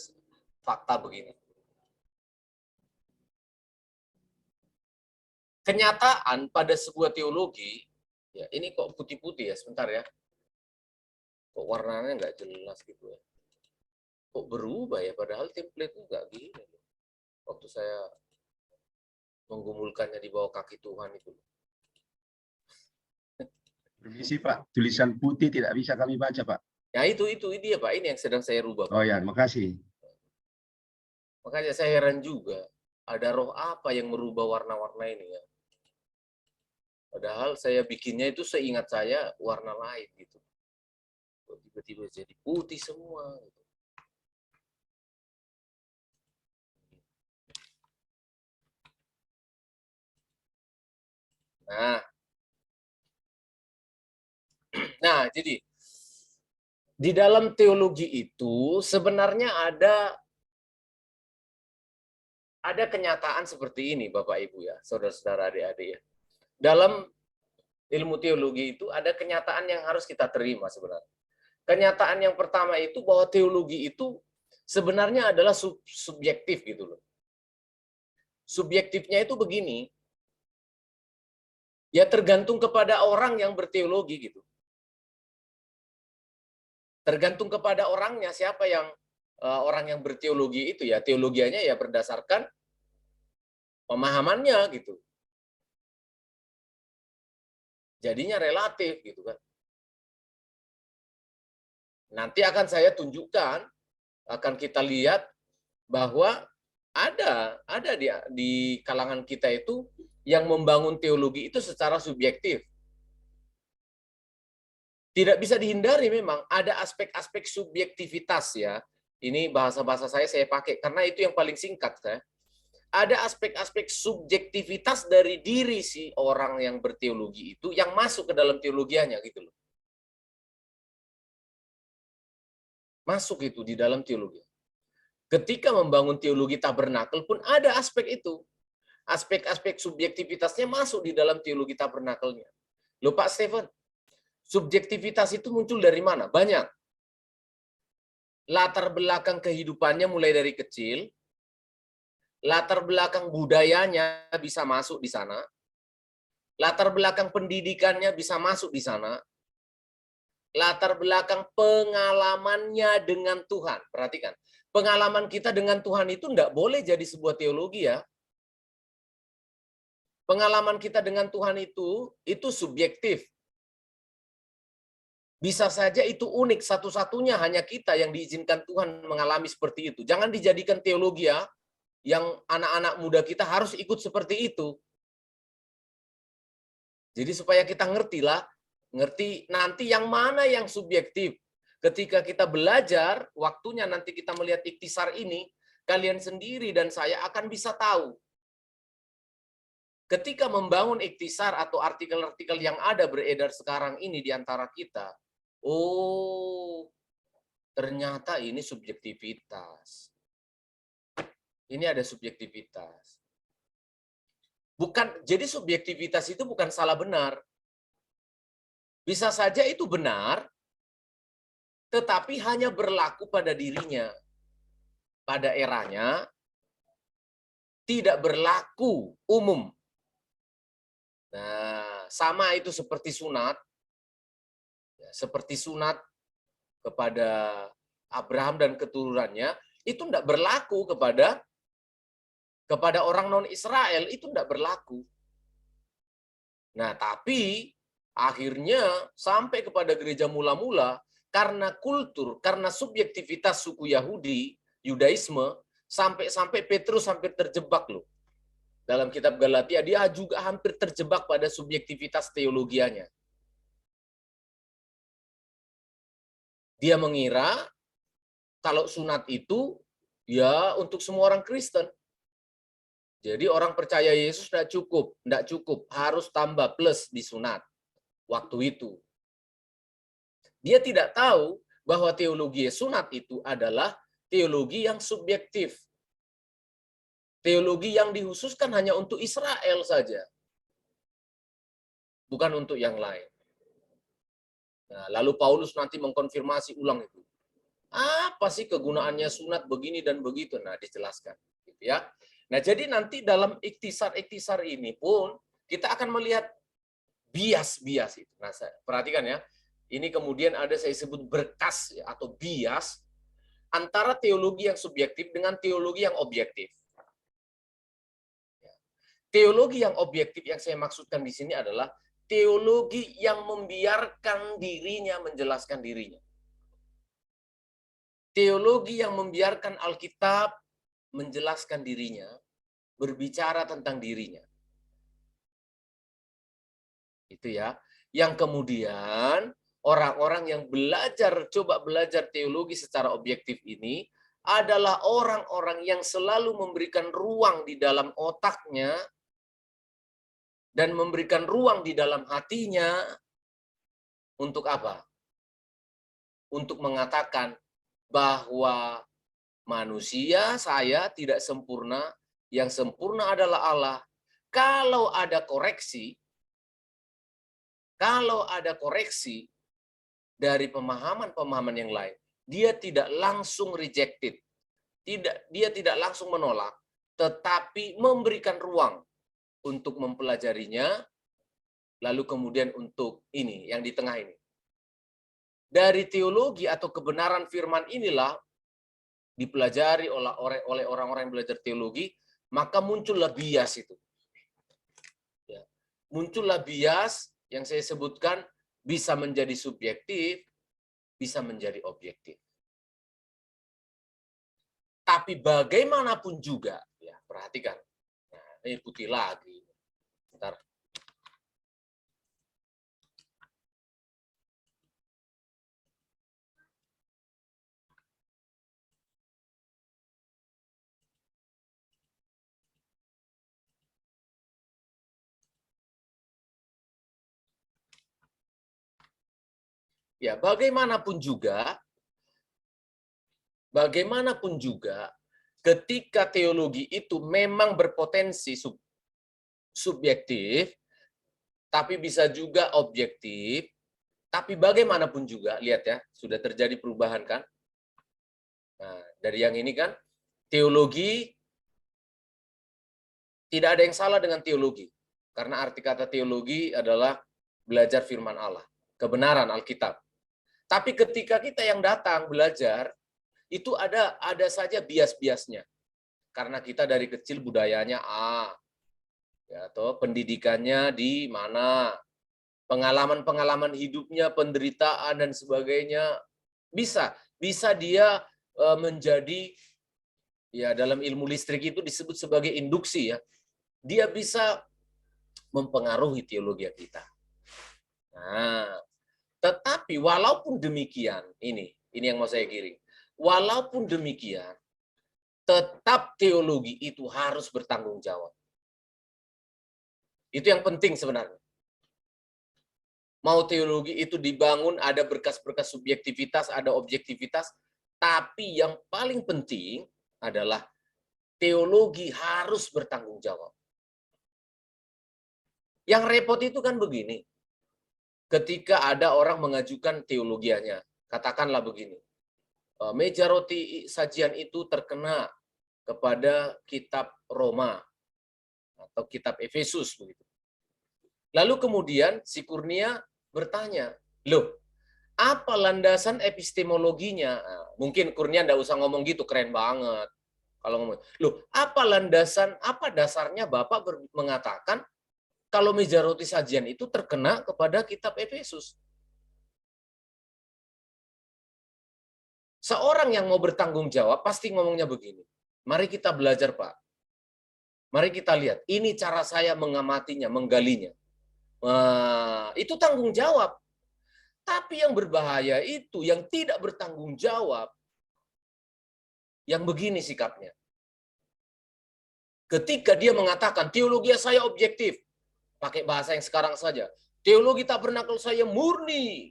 fakta begini. Kenyataan pada sebuah teologi, ya ini kok putih-putih ya, sebentar ya. Kok warnanya nggak jelas gitu ya. Kok berubah ya, padahal template-nya nggak gini. Waktu saya menggumulkannya di bawah kaki Tuhan itu. Permisi Pak, tulisan putih tidak bisa kami baca Pak. Ya itu dia Pak, ini yang sedang saya rubah Pak. Oh ya, makasih. Makanya saya heran juga, ada roh apa yang merubah warna-warna ini ya. Padahal saya bikinnya itu seingat saya warna lain gitu. Tiba-tiba jadi putih semua. Gitu. Nah, jadi di dalam teologi itu sebenarnya ada kenyataan seperti ini Bapak Ibu ya, saudara-saudara adik-adik ya. Dalam ilmu teologi itu ada kenyataan yang harus kita terima sebenarnya. Kenyataan yang pertama itu bahwa teologi itu sebenarnya adalah subjektif gitu loh. Subjektifnya itu begini, ya tergantung kepada orang yang berteologi gitu. Tergantung kepada orangnya, siapa yang orang yang berteologi itu ya, teologianya ya berdasarkan pemahamannya gitu. Jadinya relatif gitu kan. Nanti akan saya tunjukkan, akan kita lihat bahwa ada di kalangan kita itu yang membangun teologi itu secara subjektif. Tidak bisa dihindari memang ada aspek-aspek subjektivitas ya. Ini bahasa-bahasa saya pakai karena itu yang paling singkat saya. Ada aspek-aspek subjektivitas dari diri si orang yang berteologi itu yang masuk ke dalam teologianya gitu loh. Masuk itu di dalam teologi. Ketika membangun teologi tabernakel pun ada aspek itu. Aspek-aspek subjektivitasnya masuk di dalam teologi tabernakelnya. Loh Pak Stephen, subjektivitas itu muncul dari mana? Banyak. Latar belakang kehidupannya mulai dari kecil, latar belakang budayanya bisa masuk di sana, latar belakang pendidikannya bisa masuk di sana, latar belakang pengalamannya dengan Tuhan. Perhatikan, pengalaman kita dengan Tuhan itu enggak boleh jadi sebuah teologi ya. Pengalaman kita dengan Tuhan itu subjektif. Bisa saja itu unik, satu-satunya hanya kita yang diizinkan Tuhan mengalami seperti itu. Jangan dijadikan teologi ya, yang anak-anak muda kita harus ikut seperti itu. Jadi supaya kita ngerti nanti yang mana yang subjektif. Ketika kita belajar, waktunya nanti kita melihat ikhtisar ini, kalian sendiri dan saya akan bisa tahu. Ketika membangun ikhtisar atau artikel-artikel yang ada beredar sekarang ini di antara kita, oh, ternyata ini subjektivitas. Ini ada subjektivitas. Jadi subjektivitas itu bukan salah benar. Bisa saja itu benar, tetapi hanya berlaku pada dirinya. Pada eranya, tidak berlaku umum. Nah, sama itu seperti sunat. Seperti sunat kepada Abraham dan keturunannya, itu tidak berlaku kepada orang non-Israel, itu tidak berlaku. Nah, tapi akhirnya sampai kepada gereja mula-mula, karena kultur, karena subjektivitas suku Yahudi, Yudaisme, sampai Petrus hampir terjebak loh. Dalam kitab Galatia, dia juga hampir terjebak pada subjektivitas teologianya. Dia mengira kalau sunat itu ya untuk semua orang Kristen. Jadi orang percaya Yesus tidak cukup, harus tambah plus di sunat waktu itu. Dia tidak tahu bahwa teologi sunat itu adalah teologi yang subjektif. Teologi yang dikhususkan hanya untuk Israel saja. Bukan untuk yang lain. Nah, lalu Paulus nanti mengkonfirmasi ulang itu. Apa sih kegunaannya sunat begini dan begitu? Nah, dijelaskan. Gitu ya. Nah, jadi nanti dalam ikhtisar ini pun kita akan melihat bias-bias itu. Nah, perhatikan ya. Ini kemudian ada saya sebut berkas ya, atau bias antara teologi yang subjektif dengan teologi yang objektif. Teologi yang objektif yang saya maksudkan di sini adalah teologi yang membiarkan dirinya menjelaskan dirinya. Teologi yang membiarkan Alkitab menjelaskan dirinya, berbicara tentang dirinya. Itu ya. Yang kemudian orang-orang yang coba belajar teologi secara objektif ini adalah orang-orang yang selalu memberikan ruang di dalam otaknya dan memberikan ruang di dalam hatinya untuk apa? Untuk mengatakan bahwa manusia, saya tidak sempurna, yang sempurna adalah Allah. Kalau ada koreksi, Kalau ada koreksi dari pemahaman-pemahaman yang lain, dia tidak langsung rejected. Dia tidak langsung menolak, tetapi memberikan ruang untuk mempelajarinya, lalu kemudian untuk ini, yang di tengah ini. Dari teologi atau kebenaran firman inilah dipelajari oleh orang-orang yang belajar teologi, maka muncullah bias itu. Ya. Muncullah bias yang saya sebutkan bisa menjadi subjektif, bisa menjadi objektif. Tapi bagaimanapun juga, ya perhatikan. Nah, ini putih lagi. Bentar. Ya, bagaimanapun juga, ketika teologi itu memang berpotensi subjektif, tapi bisa juga objektif, tapi bagaimanapun juga, lihat ya, sudah terjadi perubahan kan? Nah, dari yang ini kan, teologi, tidak ada yang salah dengan teologi. Karena arti kata teologi adalah belajar firman Allah, kebenaran Alkitab. Tapi ketika kita yang datang belajar, itu ada saja bias-biasnya. Karena kita dari kecil budayanya ya, atau pendidikannya di mana, pengalaman-pengalaman hidupnya, penderitaan dan sebagainya, bisa dia menjadi, ya dalam ilmu listrik itu disebut sebagai induksi ya, dia bisa mempengaruhi teologi kita. Nah, tetapi walaupun demikian, ini yang mau saya giring. Walaupun demikian, tetap teologi itu harus bertanggung jawab. Itu yang penting sebenarnya. Mau teologi itu dibangun, ada berkas-berkas subjektivitas, ada objektivitas, tapi yang paling penting adalah teologi harus bertanggung jawab. Yang repot itu kan begini, ketika ada orang mengajukan teologianya, katakanlah begini, meja roti sajian itu terkena kepada kitab Roma atau kitab Efesus begitu. Lalu kemudian si Kurnia bertanya, loh, apa landasan epistemologinya? Nah, mungkin Kurnia enggak usah ngomong gitu, keren banget. Kalau ngomong, loh, apa dasarnya Bapak mengatakan kalau meja roti sajian itu terkena kepada kitab Efesus? Seorang yang mau bertanggung jawab pasti ngomongnya begini. Mari kita belajar, Pak. Mari kita lihat. Ini cara saya mengamatinya, menggalinya. Itu tanggung jawab. Tapi yang berbahaya itu, yang tidak bertanggung jawab, yang begini sikapnya. Ketika dia mengatakan, teologi saya objektif. Pakai bahasa yang sekarang saja. Teologi tabernakel saya murni.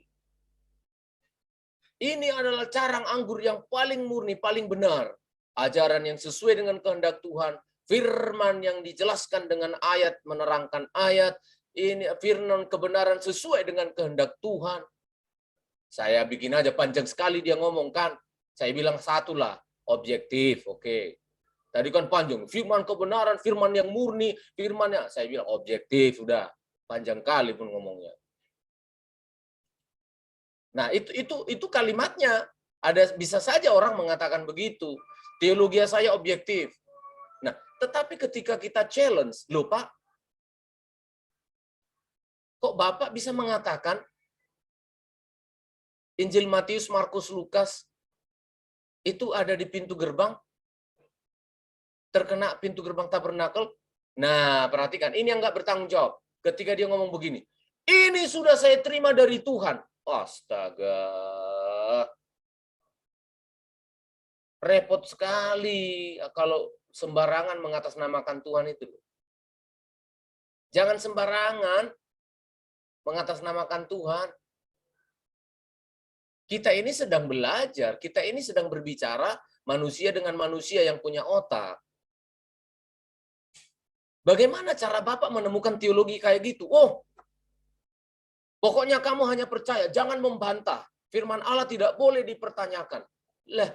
Ini adalah carang anggur yang paling murni, paling benar. Ajaran yang sesuai dengan kehendak Tuhan. Firman yang dijelaskan dengan ayat, menerangkan ayat. Ini firman kebenaran sesuai dengan kehendak Tuhan. Saya bikin aja panjang sekali dia ngomong kan. Saya bilang satulah, objektif, oke. Tadi kan panjang, firman kebenaran, firman yang murni, firmannya. Saya bilang objektif, sudah. Panjang kali pun ngomongnya. Nah, itu kalimatnya. Bisa saja orang mengatakan begitu. Teologi saya objektif. Nah, tetapi ketika kita challenge, loh Pak, kok Bapak bisa mengatakan Injil Matius, Markus, Lukas itu ada di pintu gerbang, terkena pintu gerbang tabernakel? Nah, perhatikan, ini yang nggak bertanggung jawab. Ketika dia ngomong begini, ini sudah saya terima dari Tuhan. Astaga. Repot sekali kalau sembarangan mengatasnamakan Tuhan itu. Jangan sembarangan mengatasnamakan Tuhan. Kita ini sedang belajar, kita ini sedang berbicara manusia dengan manusia yang punya otak. Bagaimana cara Bapak menemukan teologi kayak gitu? Oh, Pokoknya kamu hanya percaya, jangan membantah. Firman Allah tidak boleh dipertanyakan. Lah,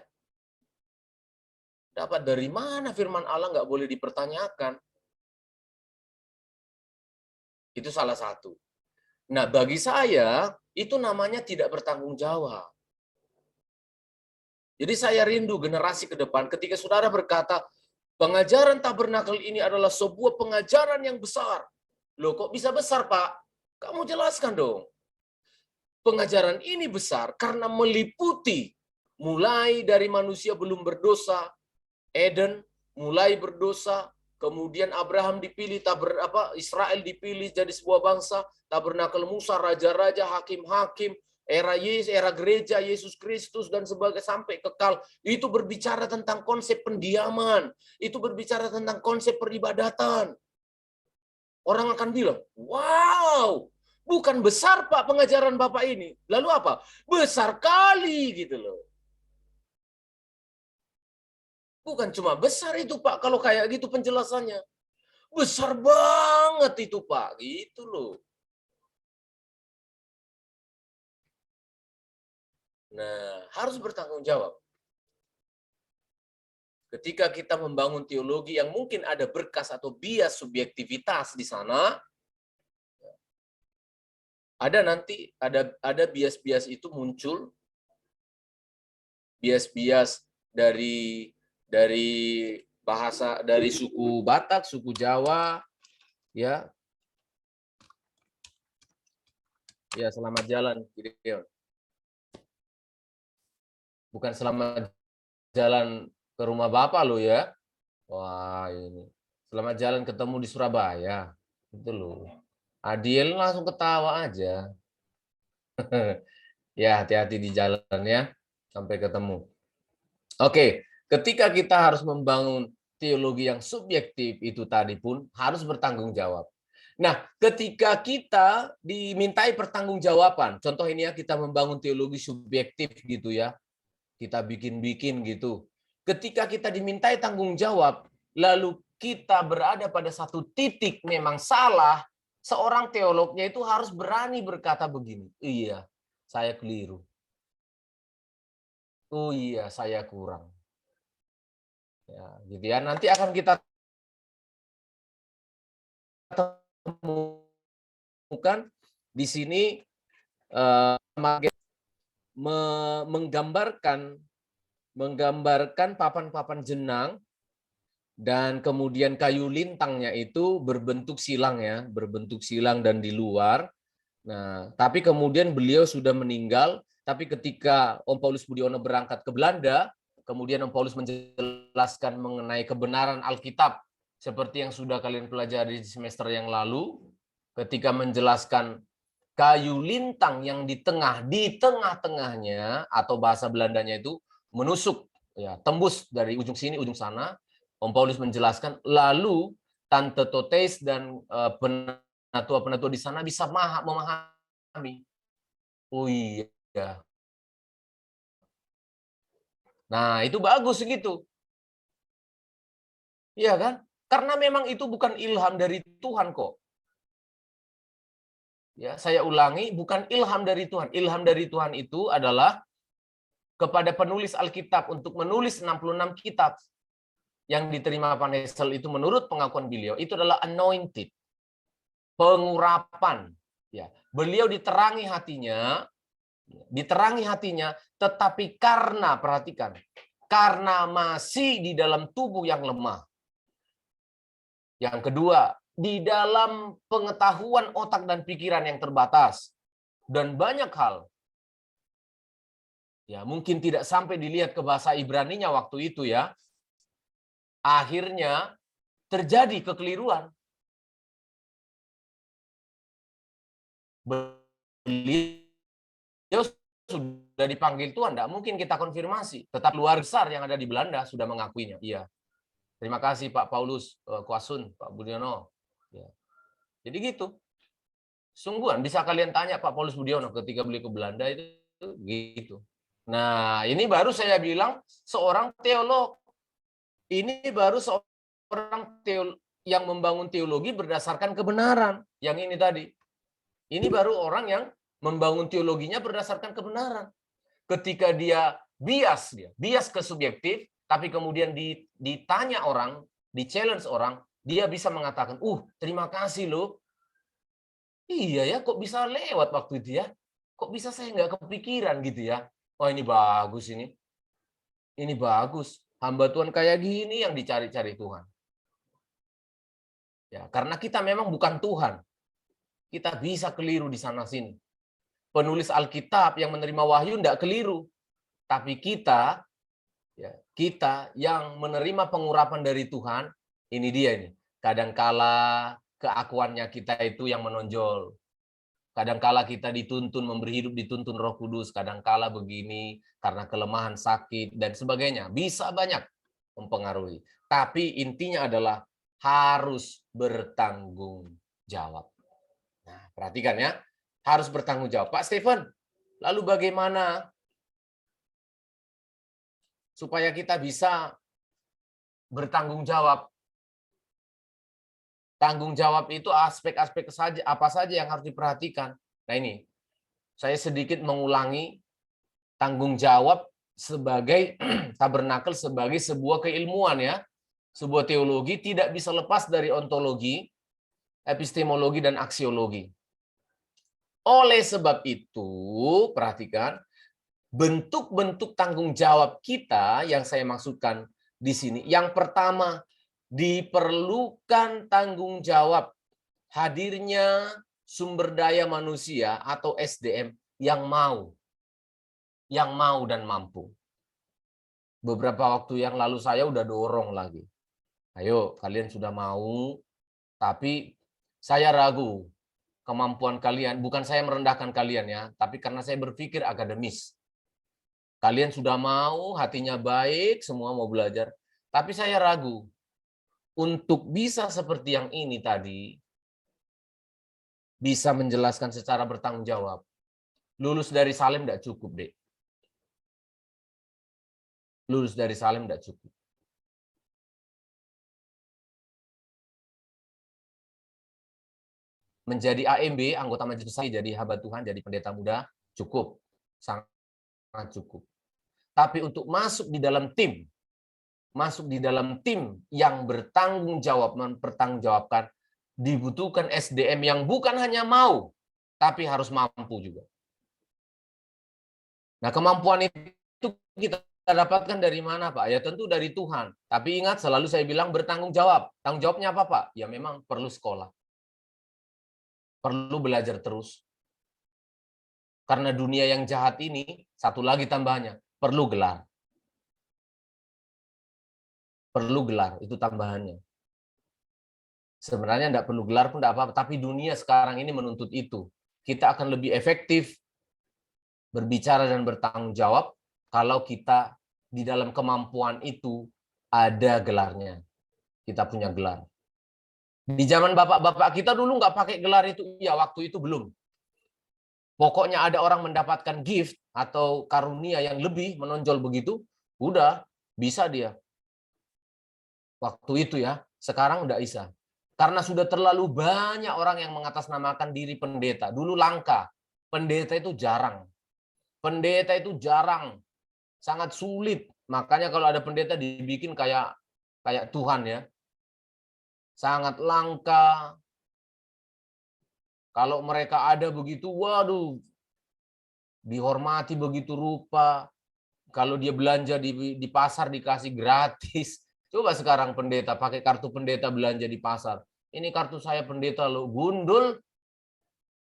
dapat dari mana firman Allah nggak boleh dipertanyakan? Itu salah satu. Nah, bagi saya, itu namanya tidak bertanggung jawab. Jadi saya rindu generasi ke depan ketika saudara berkata, pengajaran tabernakel ini adalah sebuah pengajaran yang besar. Loh, kok bisa besar, Pak? Kamu jelaskan dong. Pengajaran ini besar karena meliputi mulai dari manusia belum berdosa, Eden mulai berdosa, kemudian Abraham dipilih, Israel dipilih jadi sebuah bangsa, tabernakel Musa, raja-raja, hakim-hakim, era Yesus, era gereja Yesus Kristus dan sebagainya sampai kekal. Itu berbicara tentang konsep pendiaman, itu berbicara tentang konsep peribadatan. Orang akan bilang, wow, bukan besar Pak pengajaran Bapak ini. Lalu apa? Besar kali gitu loh. Bukan cuma besar itu Pak, kalau kayak gitu penjelasannya. Besar banget itu Pak, gitu loh. Nah, harus bertanggung jawab. Ketika kita membangun teologi yang mungkin ada berkas atau bias subjektivitas di sana, ada bias-bias itu muncul, bias-bias dari bahasa, dari suku Batak, suku Jawa, ya. Ya, selamat jalan, Gideon. Bukan selamat jalan ke rumah Bapak lo ya. Wah, ini. Selamat jalan ketemu di Surabaya. Itu loh. Adiel langsung ketawa aja. Ya, hati-hati di jalan ya. Sampai ketemu. Oke, ketika kita harus membangun teologi yang subjektif itu tadi pun harus bertanggung jawab. Nah, ketika kita dimintai pertanggungjawaban, contoh ini ya, kita membangun teologi subjektif gitu ya, kita bikin-bikin gitu. Ketika kita dimintai tanggung jawab, lalu kita berada pada satu titik memang salah, seorang teolognya itu harus berani berkata begini, iya, saya keliru. Oh iya, saya kurang. Ya, gitu ya. Nanti akan kita temukan di sini menggambarkan papan-papan jenang dan kemudian kayu lintangnya itu berbentuk silang ya, berbentuk silang dan di luar. Nah, tapi kemudian beliau sudah meninggal, tapi ketika Om Paulus Budiono berangkat ke Belanda, kemudian Om Paulus menjelaskan mengenai kebenaran Alkitab seperti yang sudah kalian pelajari di semester yang lalu, ketika menjelaskan kayu lintang yang di tengah-tengahnya atau bahasa Belandanya itu menusuk, ya, tembus dari ujung sini ujung sana. Om Paulus menjelaskan, lalu Tante Totes dan penatua-penatua di sana bisa memahami. Oh iya. Nah, itu bagus gitu. Iya kan? Karena memang itu bukan ilham dari Tuhan kok. Ya, saya ulangi, bukan ilham dari Tuhan. Ilham dari Tuhan itu adalah kepada penulis Alkitab untuk menulis 66 kitab yang diterima Van Hessel itu menurut pengakuan beliau itu adalah anointed, pengurapan. Ya, beliau diterangi hatinya, tetapi karena perhatikan, karena masih di dalam tubuh yang lemah. Yang kedua, di dalam pengetahuan otak dan pikiran yang terbatas dan banyak hal. Ya, mungkin tidak sampai dilihat ke bahasa Ibraninya waktu itu ya. Akhirnya terjadi kekeliruan. Beliau sudah dipanggil Tuhan, tidak mungkin kita konfirmasi. Tetap luar besar yang ada di Belanda sudah mengakuinya. Iya. Terima kasih Pak Paulus Kuasun, Pak Budiono. Ya. Jadi gitu. Sungguhan bisa kalian tanya Pak Paulus Budiono ketika beliau ke Belanda itu gitu. Nah, ini baru saya bilang seorang teolog. Ini baru seorang yang membangun teologi berdasarkan kebenaran. Yang ini tadi. Ini baru orang yang membangun teologinya berdasarkan kebenaran. Ketika dia bias ke subjektif, tapi kemudian ditanya orang, di-challenge orang, dia bisa mengatakan, terima kasih loh. Iya ya, kok bisa lewat waktu itu ya? Kok bisa saya nggak kepikiran gitu ya? Wah, ini bagus ini. Ini bagus. Hamba Tuhan kayak gini yang dicari-cari Tuhan. Ya, karena kita memang bukan Tuhan. Kita bisa keliru di sana-sini. Penulis Alkitab yang menerima wahyu tidak keliru. Tapi kita yang menerima pengurapan dari Tuhan, ini dia nih. Kadangkala keakuannya kita itu yang menonjol. Kadangkala kita dituntun memberi hidup, dituntun Roh Kudus. Kadangkala begini karena kelemahan, sakit, dan sebagainya. Bisa banyak mempengaruhi. Tapi intinya adalah harus bertanggung jawab. Nah, perhatikan ya. Harus bertanggung jawab. Pak Stephen, lalu bagaimana supaya kita bisa bertanggung jawab? Tanggung jawab itu aspek-aspek saja, apa saja yang harus diperhatikan. Nah ini, saya sedikit mengulangi tanggung jawab sebagai tabernakel, sebagai sebuah keilmuan ya. Sebuah teologi tidak bisa lepas dari ontologi, epistemologi, dan aksiologi. Oleh sebab itu, perhatikan, bentuk-bentuk tanggung jawab kita yang saya maksudkan di sini. Yang pertama, diperlukan tanggung jawab hadirnya sumber daya manusia atau SDM yang mau dan mampu. Beberapa waktu yang lalu saya udah dorong lagi. Ayo, kalian sudah mau, tapi saya ragu kemampuan kalian. Bukan saya merendahkan kalian ya, tapi karena saya berpikir akademis. Kalian sudah mau, hatinya baik, semua mau belajar. Tapi saya ragu. Untuk bisa seperti yang ini tadi, bisa menjelaskan secara bertanggung jawab. Lulus dari Salim tidak cukup, Dek. Lulus dari Salim tidak cukup. Menjadi AMB, anggota majelis besar, jadi hamba Tuhan, jadi pendeta muda, cukup. Sangat cukup. Tapi untuk masuk di dalam tim yang bertanggung jawab, mempertanggungjawabkan, dibutuhkan SDM yang bukan hanya mau, tapi harus mampu juga. Nah, kemampuan itu kita dapatkan dari mana, Pak? Ya tentu dari Tuhan. Tapi ingat, selalu saya bilang bertanggung jawab. Tanggung jawabnya apa, Pak? Ya memang perlu sekolah. Perlu belajar terus. Karena dunia yang jahat ini, satu lagi tambahnya, perlu gelar. Perlu gelar, itu tambahannya. Sebenarnya tidak perlu gelar pun tidak apa-apa, tapi dunia sekarang ini menuntut itu. Kita akan lebih efektif berbicara dan bertanggung jawab kalau kita di dalam kemampuan itu ada gelarnya. Kita punya gelar. Di zaman bapak-bapak kita dulu nggak pakai gelar itu, ya waktu itu belum. Pokoknya ada orang mendapatkan gift atau karunia yang lebih menonjol begitu, udah bisa dia. Waktu itu ya, sekarang udah bisa. Karena sudah terlalu banyak orang yang mengatasnamakan diri pendeta. Dulu langka. Pendeta itu jarang. Pendeta itu jarang. Sangat sulit. Makanya kalau ada pendeta dibikin kayak Tuhan ya. Sangat langka. Kalau mereka ada begitu, waduh, dihormati begitu rupa. Kalau dia belanja di pasar dikasih gratis. Coba sekarang pendeta pakai kartu pendeta belanja di pasar. Ini kartu saya pendeta lo, gundul.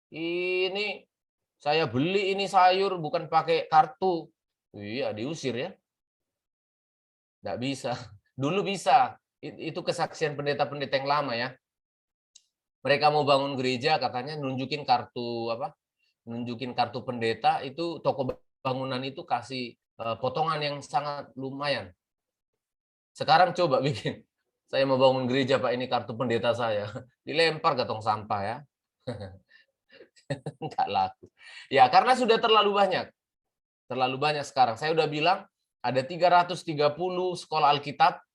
Ini saya beli ini sayur bukan pakai kartu. Iya, diusir ya. Nggak bisa. Dulu bisa. Itu kesaksian pendeta-pendeta yang lama ya. Mereka mau bangun gereja katanya nunjukin kartu apa? Nunjukin kartu pendeta, itu toko bangunan itu kasih potongan yang sangat lumayan. Sekarang coba bikin, saya mau bangun gereja Pak, ini kartu pendeta saya. Dilempar ke tong sampah ya. Enggak laku. Ya karena sudah terlalu banyak. Terlalu banyak sekarang. Saya udah bilang ada 330 sekolah Alkitab.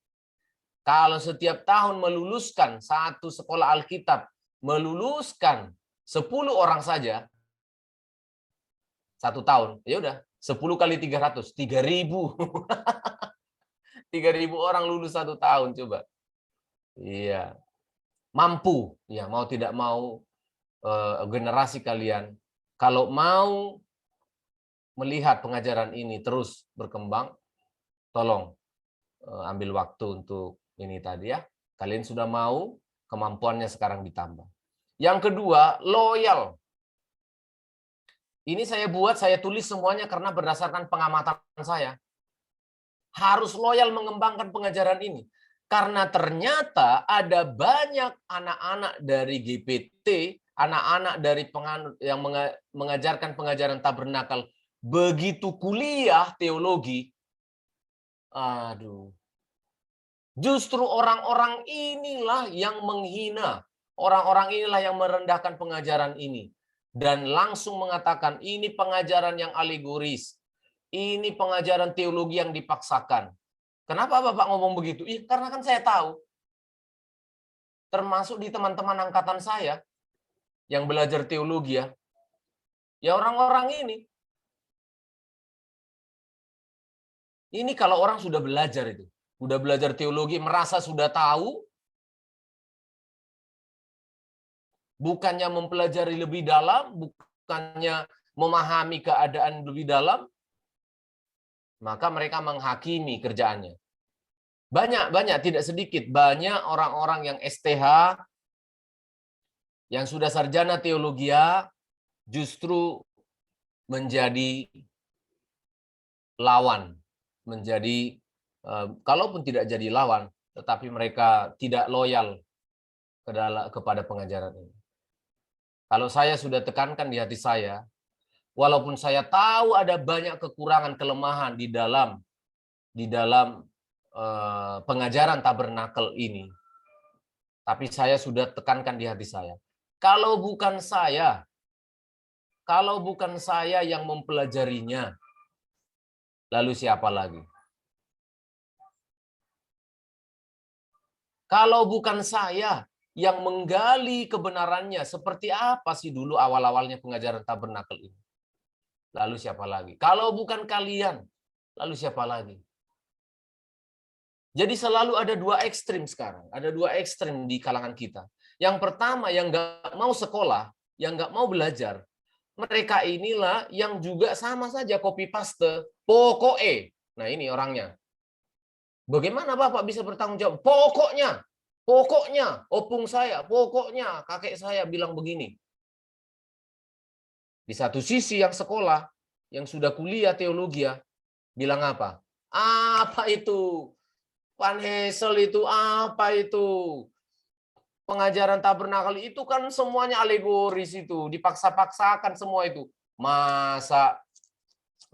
Kalau setiap tahun meluluskan satu sekolah Alkitab, meluluskan 10 orang saja, 1 tahun. Ya udah, 10 kali 300, 3.000. 3.000 orang lulus 1 tahun coba. Iya. Mampu, ya mau tidak mau generasi kalian kalau mau melihat pengajaran ini terus berkembang, tolong ambil waktu untuk ini tadi ya. Kalian sudah mau, kemampuannya sekarang ditambah. Yang kedua, loyal. Ini saya tulis semuanya karena berdasarkan pengamatan saya. Harus loyal mengembangkan pengajaran ini. Karena ternyata ada banyak anak-anak dari GPT, anak-anak dari yang mengajarkan pengajaran tabernakel, begitu kuliah teologi, aduh. Justru orang-orang inilah yang menghina. Orang-orang inilah yang merendahkan pengajaran ini. Dan langsung mengatakan, ini pengajaran yang alegoris. Ini pengajaran teologi yang dipaksakan. Kenapa Bapak ngomong begitu? Karena kan saya tahu. Termasuk di teman-teman angkatan saya yang belajar teologi ya. Ya orang-orang ini. Ini kalau orang sudah belajar itu. Sudah belajar teologi, merasa sudah tahu. Bukannya mempelajari lebih dalam, bukannya memahami keadaan lebih dalam, maka mereka menghakimi kerjaannya. Banyak, tidak sedikit. Banyak orang-orang yang STH, yang sudah sarjana teologia, justru menjadi lawan. Menjadi, kalaupun tidak jadi lawan, tetapi mereka tidak loyal kepada pengajaran ini. Kalau saya sudah tekankan di hati saya, walaupun saya tahu ada banyak kekurangan, kelemahan di dalam pengajaran tabernakel ini, tapi saya sudah tekankan di hati saya, kalau bukan saya yang mempelajarinya, lalu siapa lagi? Kalau bukan saya yang menggali kebenarannya, seperti apa sih dulu awal-awalnya pengajaran tabernakel ini? Lalu siapa lagi? Kalau bukan kalian, lalu siapa lagi? Jadi selalu ada 2 ekstrim sekarang. Ada 2 ekstrim di kalangan kita. Yang pertama, yang nggak mau sekolah, yang nggak mau belajar. Mereka inilah yang juga sama saja copy paste. Pokoknya. Nah ini orangnya. Bagaimana Bapak bisa bertanggung jawab? Pokoknya, opung saya, pokoknya kakek saya bilang begini. Di satu sisi yang sekolah, yang sudah kuliah teologi ya, bilang apa? Apa itu? Van Hessel itu apa itu? Pengajaran tabernakel itu kan semuanya alegoris itu, dipaksa-paksakan semua itu. Masa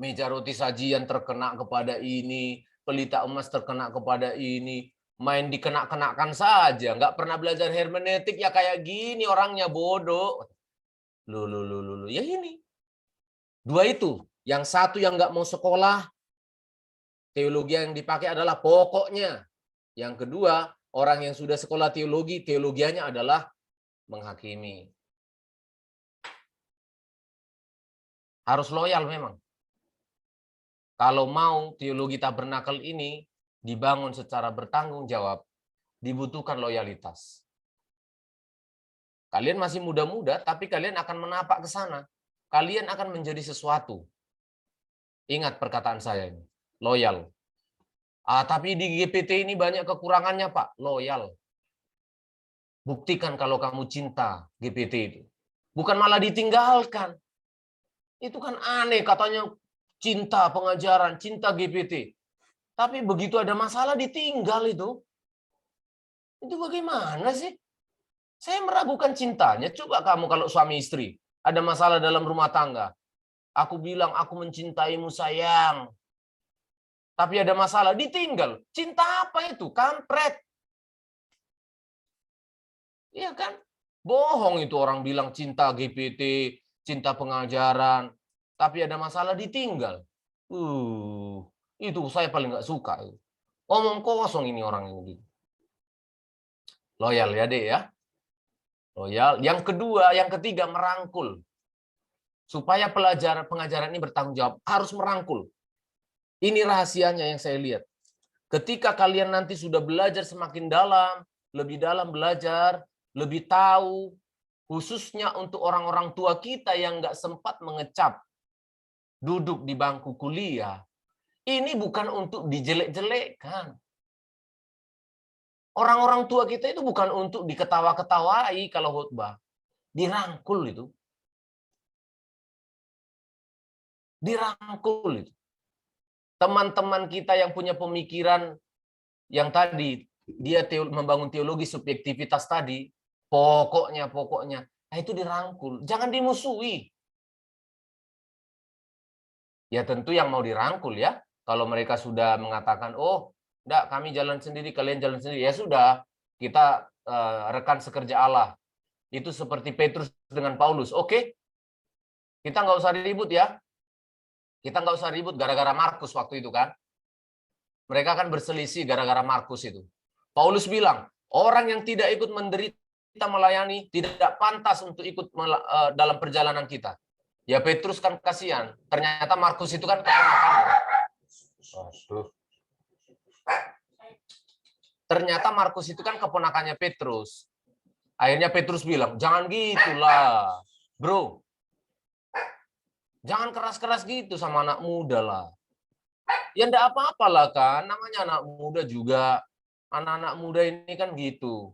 meja roti sajian terkena kepada ini, pelita emas terkena kepada ini, main dikenak-kenakan saja, nggak pernah belajar hermeneutik ya kayak gini orangnya bodoh. Lu. Ya ini. 2 itu. Yang satu yang nggak mau sekolah, teologi yang dipakai adalah pokoknya. Yang kedua, orang yang sudah sekolah teologi, teologianya adalah menghakimi. Harus loyal memang. Kalau mau teologi tabernakel ini dibangun secara bertanggung jawab, dibutuhkan loyalitas. Kalian masih muda-muda, tapi kalian akan menapak ke sana. Kalian akan menjadi sesuatu. Ingat perkataan saya ini, loyal. Tapi di GPT ini banyak kekurangannya, Pak. Loyal. Buktikan kalau kamu cinta GPT itu. Bukan malah ditinggalkan. Itu kan aneh katanya cinta pengajaran, cinta GPT. Tapi begitu ada masalah ditinggal itu. Itu bagaimana sih? Saya meragukan cintanya. Coba kamu kalau suami istri ada masalah dalam rumah tangga. Aku bilang aku mencintaimu sayang. Tapi ada masalah ditinggal. Cinta apa itu? Kampret. Iya kan? Bohong itu orang bilang cinta GPT, cinta pengajaran. Tapi ada masalah ditinggal. Itu saya paling nggak suka. Omong kosong ini orang ini. Loyal ya, Dek ya. Loyal. Yang kedua, yang ketiga merangkul. supaya pengajaran ini bertanggung jawab, harus merangkul. Ini rahasianya yang saya lihat. Ketika kalian nanti sudah belajar semakin dalam, lebih dalam belajar, lebih tahu, khususnya untuk orang-orang tua kita yang nggak sempat mengecap duduk di bangku kuliah, ini bukan untuk dijelek-jelekkan. Orang-orang tua kita itu bukan untuk diketawa-ketawai kalau khutbah. Dirangkul itu. Dirangkul itu. Teman-teman kita yang punya pemikiran yang tadi, dia membangun teologi subjektivitas tadi, pokoknya, nah itu dirangkul. Jangan dimusuhi. Ya tentu yang mau dirangkul ya. Kalau mereka sudah mengatakan, oh, enggak, kami jalan sendiri, kalian jalan sendiri. Ya sudah, kita rekan sekerja Allah. Itu seperti Petrus dengan Paulus. Oke, kita nggak usah ribut ya. Kita nggak usah ribut gara-gara Markus waktu itu kan. Mereka kan berselisih gara-gara Markus itu. Paulus bilang, orang yang tidak ikut menderita melayani tidak pantas untuk ikut dalam perjalanan kita. Ya Petrus kan kasihan. Ternyata Markus itu kan keponakannya. Ternyata Markus itu kan keponakannya Petrus. Akhirnya Petrus bilang, jangan gitulah, bro. Jangan keras-keras gitu sama anak muda lah. Ya enggak apa-apalah kan, namanya anak muda juga. Anak-anak muda ini kan gitu.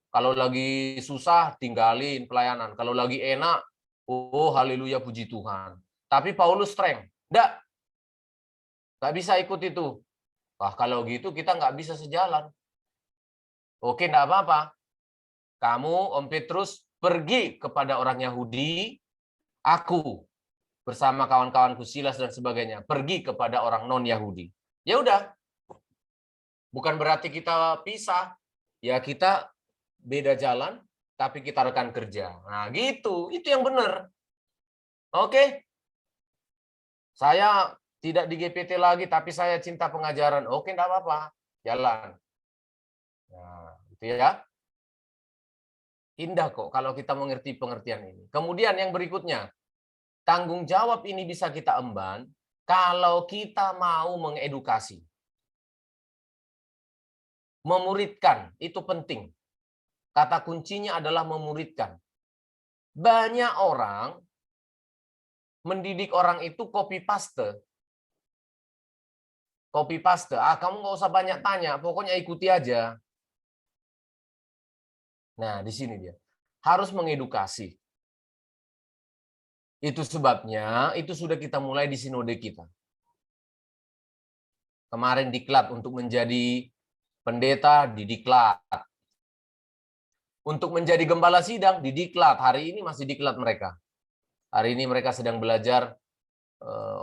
Kalau lagi susah, tinggalin pelayanan. Kalau lagi enak, oh haleluya puji Tuhan. Tapi Paulus strength. Nggak bisa ikut itu. Wah kalau gitu kita nggak bisa sejalan. Oke, enggak apa-apa. Kamu, Om Petrus, pergi kepada orang Yahudi. Aku bersama kawan-kawanku Silas dan sebagainya pergi kepada orang non-Yahudi. Ya udah. Bukan berarti kita pisah. Ya kita beda jalan, tapi kita rekan kerja. Nah gitu, itu yang benar. Oke. Saya tidak di GPT lagi, tapi saya cinta pengajaran. Oke, enggak apa-apa. Jalan. Nah, itu ya. Indah kok kalau kita mengerti pengertian ini. Kemudian yang berikutnya, tanggung jawab ini bisa kita emban kalau kita mau mengedukasi. Memuridkan, itu penting. Kata kuncinya adalah memuridkan. Banyak orang mendidik orang itu copy paste. Copy paste. Kamu nggak usah banyak tanya, pokoknya ikuti aja. Nah, di sini dia. Harus mengedukasi. Itu sebabnya, itu sudah kita mulai di sinode kita. Kemarin diklat untuk menjadi pendeta, didiklat. Untuk menjadi gembala sidang, didiklat. Hari ini masih diklat mereka. Hari ini mereka sedang belajar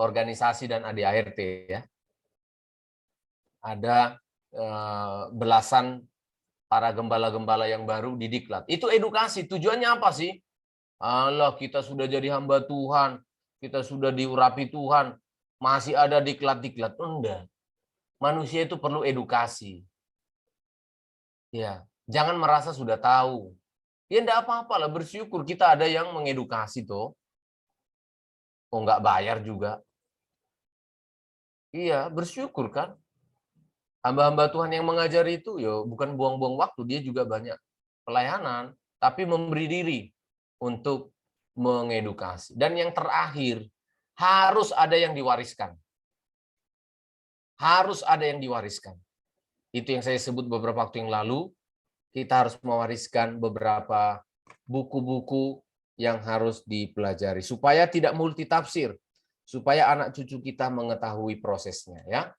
organisasi dan ADART ya. Ada belasan para gembala-gembala yang baru didiklat. Itu edukasi. Tujuannya apa sih? Allah, kita sudah jadi hamba Tuhan. Kita sudah diurapi Tuhan. Masih ada diklat-diklat. Enggak. Manusia itu perlu edukasi. Ya, jangan merasa sudah tahu. Ya enggak apa-apa lah, bersyukur kita ada yang mengedukasi toh. Oh, enggak bayar juga. Iya, bersyukur kan. Hamba-hamba Tuhan yang mengajar itu ya bukan buang-buang waktu, dia juga banyak pelayanan, tapi memberi diri untuk mengedukasi. Dan yang terakhir, harus ada yang diwariskan. Harus ada yang diwariskan. Itu yang saya sebut beberapa waktu yang lalu, kita harus mewariskan beberapa buku-buku yang harus dipelajari supaya tidak multitafsir, supaya anak cucu kita mengetahui prosesnya ya.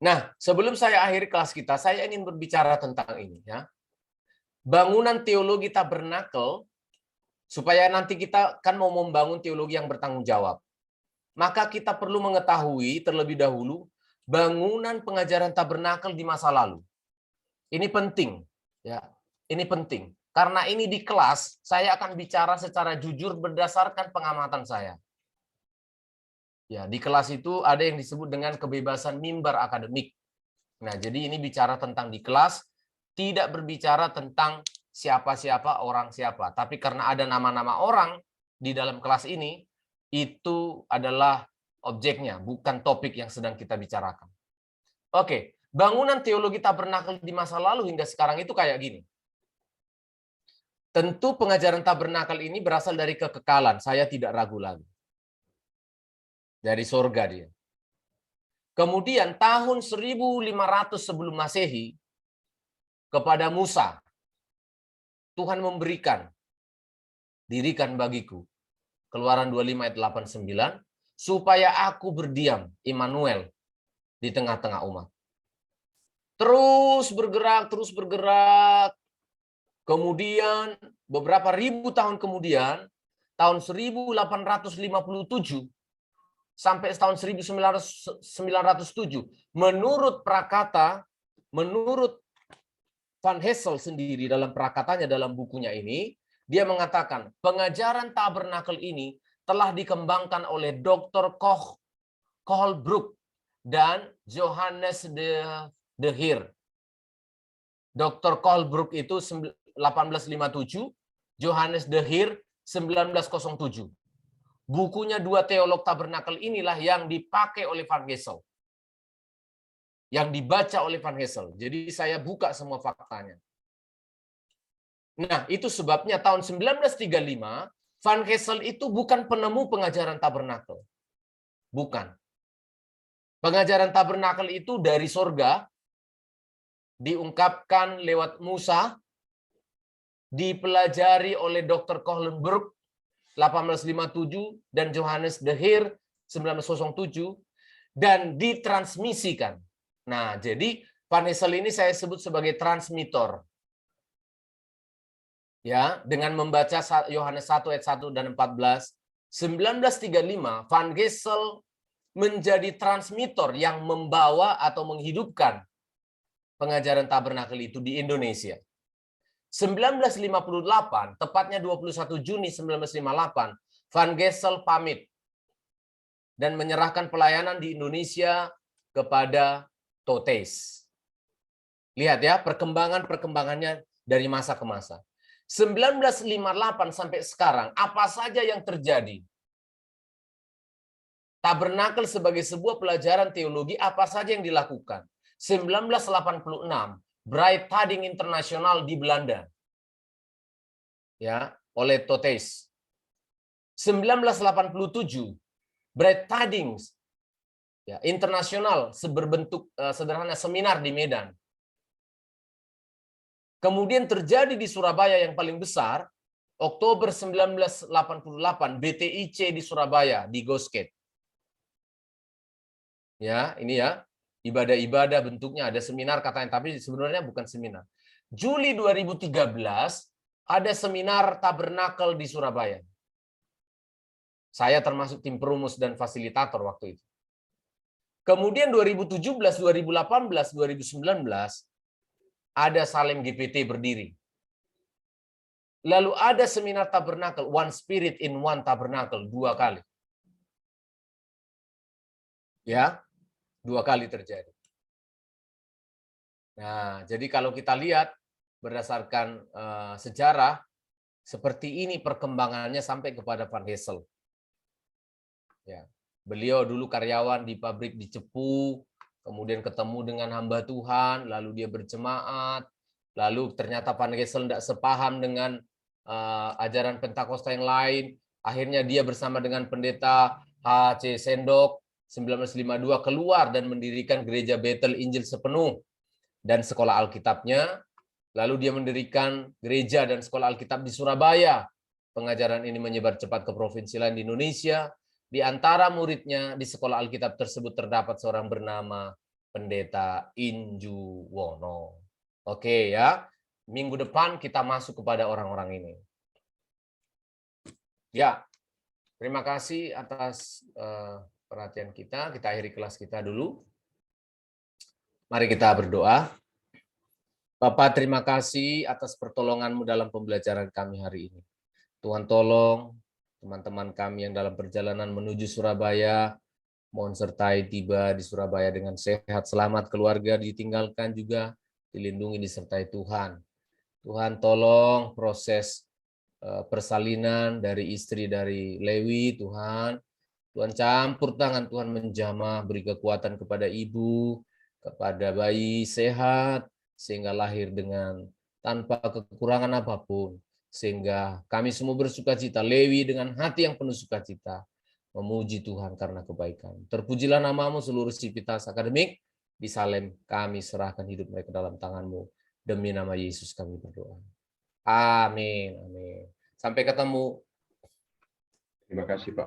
Nah, sebelum saya akhiri kelas kita, saya ingin berbicara tentang ini ya. Bangunan teologi tabernakel supaya nanti kita kan mau membangun teologi yang bertanggung jawab. Maka kita perlu mengetahui terlebih dahulu bangunan pengajaran tabernakel di masa lalu. Ini penting ya. Ini penting karena ini di kelas saya akan bicara secara jujur berdasarkan pengamatan saya. Ya, di kelas itu ada yang disebut dengan kebebasan mimbar akademik. Nah, jadi ini bicara tentang di kelas, tidak berbicara tentang siapa-siapa orang siapa. Tapi karena ada nama-nama orang, di dalam kelas ini itu adalah objeknya, bukan topik yang sedang kita bicarakan. Oke, bangunan teologi tabernakel di masa lalu hingga sekarang itu kayak gini. Tentu pengajaran tabernakel ini berasal dari kekekalan, saya tidak ragu lagi. Dari surga dia. Kemudian tahun 1500 sebelum Masehi, kepada Musa, Tuhan memberikan, dirikan bagiku, Keluaran 25 ayat 89, supaya aku berdiam, Immanuel, di tengah-tengah umat. Terus bergerak. Kemudian beberapa ribu tahun kemudian, tahun 1857 sampai tahun 1907, menurut Prakata, menurut Van Hessel sendiri dalam prakatanya dalam bukunya ini, dia mengatakan pengajaran tabernakel ini telah dikembangkan oleh Dr. Kohlbrook dan Johannes de Heer. Dr. Kohlbrook itu 1857, Johannes de Heer 1907. Bukunya dua teolog tabernakel inilah yang dipakai oleh Van Hessel. Yang dibaca oleh Van Hessel. Jadi saya buka semua faktanya. Nah, itu sebabnya tahun 1935, Van Hessel itu bukan penemu pengajaran tabernakel. Bukan. Pengajaran tabernakel itu dari sorga, diungkapkan lewat Musa, dipelajari oleh Dr. Kohlbrook 1857 dan Johannes de Heer 1907, dan ditransmisikan. Nah, jadi Van Hessel ini saya sebut sebagai transmitor. Ya, dengan membaca Yohanes 1 ayat 1 dan 14, 1935 Van Hessel menjadi transmitor yang membawa atau menghidupkan pengajaran tabernakel itu di Indonesia. 1958, tepatnya 21 Juni 1958, Van Hessel pamit dan menyerahkan pelayanan di Indonesia kepada Totes. Lihat ya, perkembangannya dari masa ke masa. 1958 sampai sekarang, apa saja yang terjadi? Tabernakel sebagai sebuah pelajaran teologi, apa saja yang dilakukan? 1986, Bright Tidings International di Belanda. Ya, oleh Totes. 1987, Bright Tidings ya, internasional berbentuk sederhana seminar di Medan. Kemudian terjadi di Surabaya yang paling besar, Oktober 1988, BTIC di Surabaya, di Gosket. Ya, ini ya, ibadah-ibadah bentuknya, ada seminar katanya, tapi sebenarnya bukan seminar. Juli 2013, ada seminar tabernakel di Surabaya. Saya termasuk tim perumus dan fasilitator waktu itu. Kemudian 2017, 2018, 2019, ada Salem GPT berdiri. Lalu ada seminar tabernakel, One Spirit in One Tabernacle, 2 kali. Ya, 2 kali terjadi. Nah, jadi kalau kita lihat berdasarkan sejarah, seperti ini perkembangannya sampai kepada Van Hessel. Ya, beliau dulu karyawan di pabrik di Cepu, kemudian ketemu dengan hamba Tuhan, lalu dia berjemaat, lalu ternyata Van Hessel tidak sepaham dengan ajaran Pentakosta yang lain, akhirnya dia bersama dengan pendeta H.C. Sendok 1952 keluar dan mendirikan gereja Bethel Injil Sepenuh dan sekolah Alkitabnya, lalu dia mendirikan gereja dan sekolah Alkitab di Surabaya. Pengajaran ini menyebar cepat ke provinsi lain di Indonesia. Di antara muridnya di sekolah Alkitab tersebut terdapat seorang bernama Pendeta Inju Wono. Oke ya, minggu depan kita masuk kepada orang-orang ini. Ya, terima kasih atas perhatian kita. Kita akhiri kelas kita dulu. Mari kita berdoa. Bapak, terima kasih atas pertolongan-Mu dalam pembelajaran kami hari ini. Tuhan tolong teman-teman kami yang dalam perjalanan menuju Surabaya, mohon sertai tiba di Surabaya dengan sehat, selamat, keluarga ditinggalkan juga, dilindungi, disertai Tuhan. Tuhan tolong proses persalinan dari istri dari Lewi, Tuhan. Tuhan campur tangan, Tuhan menjamah, beri kekuatan kepada ibu, kepada bayi sehat, sehingga lahir dengan tanpa kekurangan apapun. Sehingga kami semua bersuka cita, Lewi dengan hati yang penuh sukacita, memuji Tuhan karena kebaikan. Terpujilah namamu seluruh sivitas akademik, di Salem kami serahkan hidup mereka dalam tangan-Mu. Demi nama Yesus kami berdoa. Amin. Amin. Sampai ketemu. Terima kasih Pak.